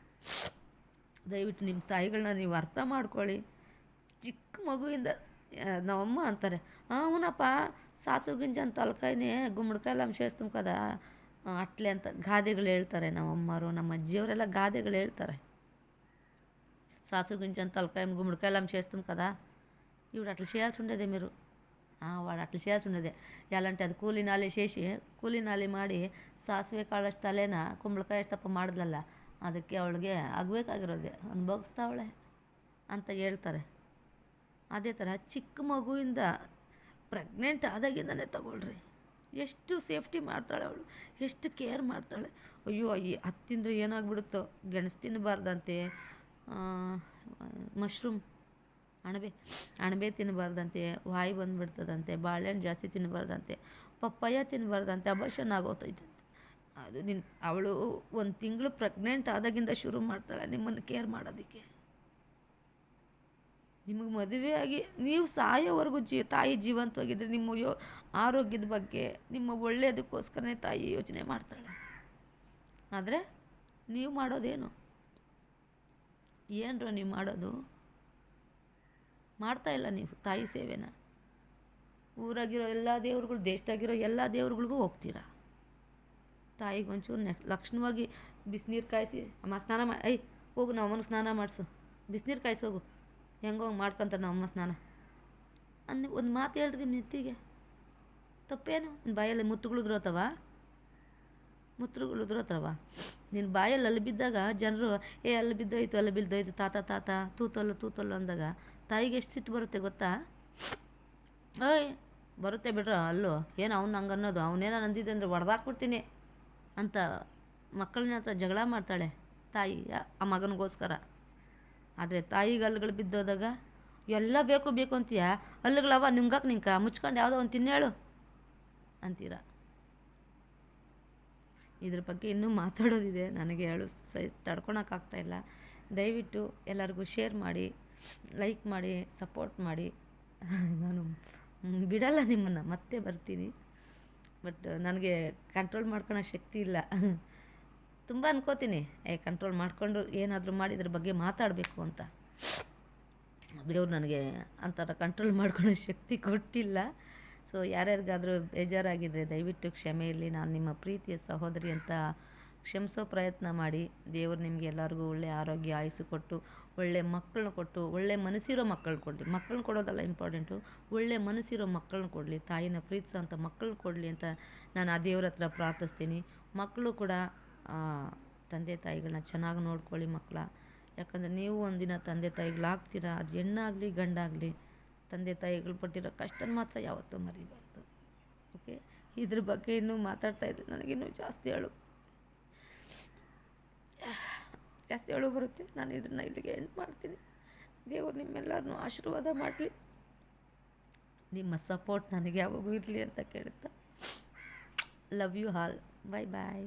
ದಯವಿಟ್ಟು ನಿಮ್ಮ ತಾಯಿಗಳನ್ನ ನೀವು ಅರ್ಥ ಮಾಡ್ಕೊಳ್ಳಿ. ಚಿಕ್ಕ ಮಗುವಿಂದ ನಮ್ಮಮ್ಮ ಅಂತಾರೆ, ಅವನಪ್ಪ ಸಾಸು ಗಿಂಜನ್ ತಲಕಾಯಿನೇ ಗುಮ್ಮಡ್ಕಾಯಿಲ್ಲ ಅಂಶೇಸ್ತಂ ಕದ ಅಟ್ಲೆ ಅಂತ ಗಾದೆಗಳು ಹೇಳ್ತಾರೆ ನಮ್ಮಮ್ಮರು, ನಮ್ಮ ಅಜ್ಜಿಯವರೆಲ್ಲ ಗಾದೆಗಳು ಹೇಳ್ತಾರೆ. సాసు గుంజని తలకాయ గుమ్మడికాయలు చేస్తాం కదా, ఇవిడు అట్లా చేయాల్సి ఉండేదే మీరు. వాడు అట్లా చేయాల్సి ఉండేదే. ఎలా అంటే ಅದು ಕೂಲಿ ನಾಲಿ ಮಾಡಿ ಸಾಸಿವೆ ಕಾಳಷ್ಟು ತಲೆನ ಕುಂಬಳಕಾಯಿ ತಪ್ಪ ಮಾಡಿದ್ಲಲ್ಲ, ಅದಕ್ಕೆ ಅವಳಿಗೆ ಆಗಬೇಕಾಗಿರೋದೆ ಅನುಭವಿಸ್ತಾವಳೆ ಅಂತ ಹೇಳ್ತಾರೆ. ಅದೇ ಥರ ಚಿಕ್ಕ ಮಗುವಿಂದ ಪ್ರೆಗ್ನೆಂಟ್ ಆದಾಗಿಂದನೇ ತಗೊಳ್ರಿ, ಎಷ್ಟು ಸೇಫ್ಟಿ ಮಾಡ್ತಾಳೆ ಅವಳು, ಎಷ್ಟು ಕೇರ್ ಮಾಡ್ತಾಳೆ. ಅಯ್ಯೋ ಅದು ತಿಂದರೆ ಏನಾಗ್ಬಿಡುತ್ತೋ, ಗೆಣಸು ತಿನ್ನಬಾರ್ದಂತೆ, ಮಶ್ರೂಮ್ ಅಣಬೆ ತಿನ್ನಬಾರ್ದಂತೆ, ವಾಯಿ ಬಂದುಬಿಡ್ತದಂತೆ, ಬಾಳೆಹಣ್ಣು ಜಾಸ್ತಿ ತಿನ್ನಬಾರ್ದಂತೆ, ಪಪ್ಪಾಯ ತಿನ್ನಬಾರ್ದಂತೆ, ಅಬಾರ್ಷನ್ ಆಗೋತೈತೆ. ಅದು ಅವಳು 1 ತಿಂಗಳು ಪ್ರೆಗ್ನೆಂಟ್ ಆದಾಗಿಂದ ಶುರು ಮಾಡ್ತಾಳೆ ನಿಮ್ಮನ್ನು ಕೇರ್ ಮಾಡೋದಕ್ಕೆ. ನಿಮಗೆ ಮದುವೆಯಾಗಿ ನೀವು ಸಾಯೋವರೆಗೂ ತಾಯಿ ಜೀವಂತವಾಗಿದ್ದರೆ ನಿಮ್ಮ ಆರೋಗ್ಯದ ಬಗ್ಗೆ, ನಿಮ್ಮ ಒಳ್ಳೆಯದಕ್ಕೋಸ್ಕರನೇ ತಾಯಿ ಯೋಚನೆ ಮಾಡ್ತಾಳೆ. ಆದರೆ ನೀವು ಮಾಡೋದೇನು? ಏನರ ನೀವು ಮಾಡೋದು? ಮಾಡ್ತಾಯಿಲ್ಲ ನೀವು ತಾಯಿ ಸೇವೆನ. ಊರಾಗಿರೋ ಎಲ್ಲ ದೇವ್ರುಗಳು, ದೇಶದಾಗಿರೋ ಎಲ್ಲ ದೇವ್ರುಗಳಿಗೂ ಹೋಗ್ತೀರಾ. ತಾಯಿಗೆ ಒಂಚೂರು ಲಕ್ಷಣವಾಗಿ ಬಿಸಿನೀರು ಕಾಯಿಸಿ, ಅಮ್ಮ ಸ್ನಾನ ಹೋಗು ನಾವು ಅಮ್ಮನಿಗೆ ಸ್ನಾನ ಮಾಡಿಸು, ಬಿಸಿನೀರು ಕಾಯಿಸಿ ಹೋಗು, ಹೆಂಗೋಗಿ ಮಾಡ್ಕೊತಾರೆ ನಾವು ಅಮ್ಮ ಸ್ನಾನ ಒಂದು ಮಾತು ಹೇಳ್ರಿ ನಿಮ್ಮ ನೆತ್ತಿಗೆ. ತಪ್ಪೇನು? ನಿನ್ನ ಬಾಯಲ್ಲಿ ಮುತ್ತುಗಳು ಉದುರೋತವ. ನಿನ್ನ ಬಾಯಲ್ಲಿ ಅಲ್ಲಿ ಬಿದ್ದಾಗ ಜನರು ಅಲ್ಲಿ ಬಿದ್ದೋಯ್ತು ಅಲ್ಲಿ ಬಿದ್ದೋಯ್ತು ತಾತ ತೂತಲ್ಲು ಅಂದಾಗ ತಾಯಿಗೆ ಎಷ್ಟು ಸಿಟ್ಟು ಬರುತ್ತೆ ಗೊತ್ತಾ? ಬರುತ್ತೆ ಬಿಡ್ರ ಅಲ್ಲೂ ಏನು ಅವ್ನು ಹಂಗೆ ಅನ್ನೋದು, ಅವನೇನೋ ಅಂದಿದ್ದೆ ಅಂದರೆ ಹೊಡೆದಾಕ್ಬಿಡ್ತೀನಿ ಅಂತ ಮಕ್ಕಳನ್ನ ಹತ್ರ ಜಗಳ ಮಾಡ್ತಾಳೆ ತಾಯಿ ಆ ಮಗನಿಗೋಸ್ಕರ. ಆದರೆ ತಾಯಿಗೆ ಹಲ್ಲುಗಳು ಬಿದ್ದೋದಾಗ ಎಲ್ಲ ಬೇಕು ಅಂತೀಯ, ಹಲ್ಲುಗಳವ ನಿಂಕ ಮುಚ್ಕೊಂಡು ಯಾವುದೋ ಒಂದು ತಿನ್ನೇಳು ಅಂತೀರ. ಇದ್ರ ಬಗ್ಗೆ ಇನ್ನೂ ಮಾತಾಡೋದಿದೆ, ನನಗೆ ತಡ್ಕೊಳಕ್ಕಾಗ್ತಾಯಿಲ್ಲ. ದಯವಿಟ್ಟು ಎಲ್ಲರಿಗೂ ಶೇರ್ ಮಾಡಿ, ಲೈಕ್ ಮಾಡಿ, ಸಪೋರ್ಟ್ ಮಾಡಿ. ನಾನು ಬಿಡಲ್ಲ ನಿಮ್ಮನ್ನು, ಮತ್ತೆ ಬರ್ತೀನಿ. ಬಟ್ ನನಗೆ ಕಂಟ್ರೋಲ್ ಮಾಡ್ಕೊಳ್ಳೋ ಶಕ್ತಿ ಇಲ್ಲ. ತುಂಬ ಅನ್ಕೋತೀನಿ ಕಂಟ್ರೋಲ್ ಮಾಡಿಕೊಂಡು ಏನಾದರೂ ಮಾಡಿ ಇದ್ರ ಬಗ್ಗೆ ಮಾತಾಡಬೇಕು ಅಂತ. ದೇವ್ರು ನನಗೆ ಅಂಥರ ಕಂಟ್ರೋಲ್ ಮಾಡ್ಕೊಳ್ಳೋ ಶಕ್ತಿ ಕೊಟ್ಟಿಲ್ಲ. ಸೊ ಯಾರ್ಯಾರಿಗಾದರೂ ಬೇಜಾರಾಗಿದ್ದರೆ ದಯವಿಟ್ಟು ಕ್ಷಮೆ ಇರಲಿ. ನಾನು ನಿಮ್ಮ ಪ್ರೀತಿಯ ಸಹೋದರಿ ಅಂತ ಕ್ಷಮಿಸೋ ಪ್ರಯತ್ನ ಮಾಡಿ. ದೇವರು ನಿಮಗೆ ಎಲ್ಲರಿಗೂ ಒಳ್ಳೆಯ ಆರೋಗ್ಯ ಆಯುಸ್ಸು ಕೊಟ್ಟು, ಒಳ್ಳೆ ಮಕ್ಕಳನ್ನ ಕೊಟ್ಟು, ಒಳ್ಳೆ ಮನಸ್ಸಿರೋ ಮಕ್ಕಳು ಕೊಡಲಿ. ಮಕ್ಕಳನ್ನ ಕೊಡೋದಲ್ಲ ಇಂಪಾರ್ಟೆಂಟು, ಒಳ್ಳೆ ಮನಸ್ಸಿರೋ ಮಕ್ಕಳನ್ನ ಕೊಡಲಿ, ತಾಯಿನ ಪ್ರೀತಿಸೋಂಥ ಮಕ್ಕಳನ್ನ ಕೊಡಲಿ ಅಂತ ನಾನು ಆ ದೇವ್ರ ಹತ್ರ ಪ್ರಾರ್ಥಿಸ್ತೀನಿ. ಮಕ್ಕಳು ಕೂಡ ತಂದೆ ತಾಯಿಗಳನ್ನ ಚೆನ್ನಾಗಿ ನೋಡ್ಕೊಳ್ಳಿ ಮಕ್ಕಳ. ಯಾಕಂದರೆ ನೀವು ಒಂದಿನ ತಂದೆ ತಾಯಿಗಳಾಗ್ತೀರ. ಅದು ಹೆಣ್ಣಾಗಲಿ ಗಂಡಾಗಲಿ, ತಂದೆ ತಾಯಿಗಳು ಪಟ್ಟಿರೋ ಕಷ್ಟನ ಮಾತ್ರ ಯಾವತ್ತೂ ಮರಿಬಾರ್ದು. ಓಕೆ, ಇದ್ರ ಬಗ್ಗೆ ಇನ್ನೂ ಮಾತಾಡ್ತಾಯಿದ್ರೆ ನನಗಿನ್ನೂ ಜಾಸ್ತಿ ಅಳು ಬರುತ್ತೆ. ನಾನು ಇದನ್ನು ಇಲ್ಲಿಗೆ ಎಂಡ್ ಮಾಡ್ತೀನಿ. ದೇವರು ನಿಮ್ಮೆಲ್ಲರನ್ನೂ ಆಶೀರ್ವಾದ ಮಾಡಲಿ. ನಿಮ್ಮ ಸಪೋರ್ಟ್ ನನಗೆ ಯಾವಾಗೂ ಇರಲಿ ಅಂತ ಕೇಳುತ್ತಾ, ಲವ್ ಯು ಆಲ್. ಬಾಯ್.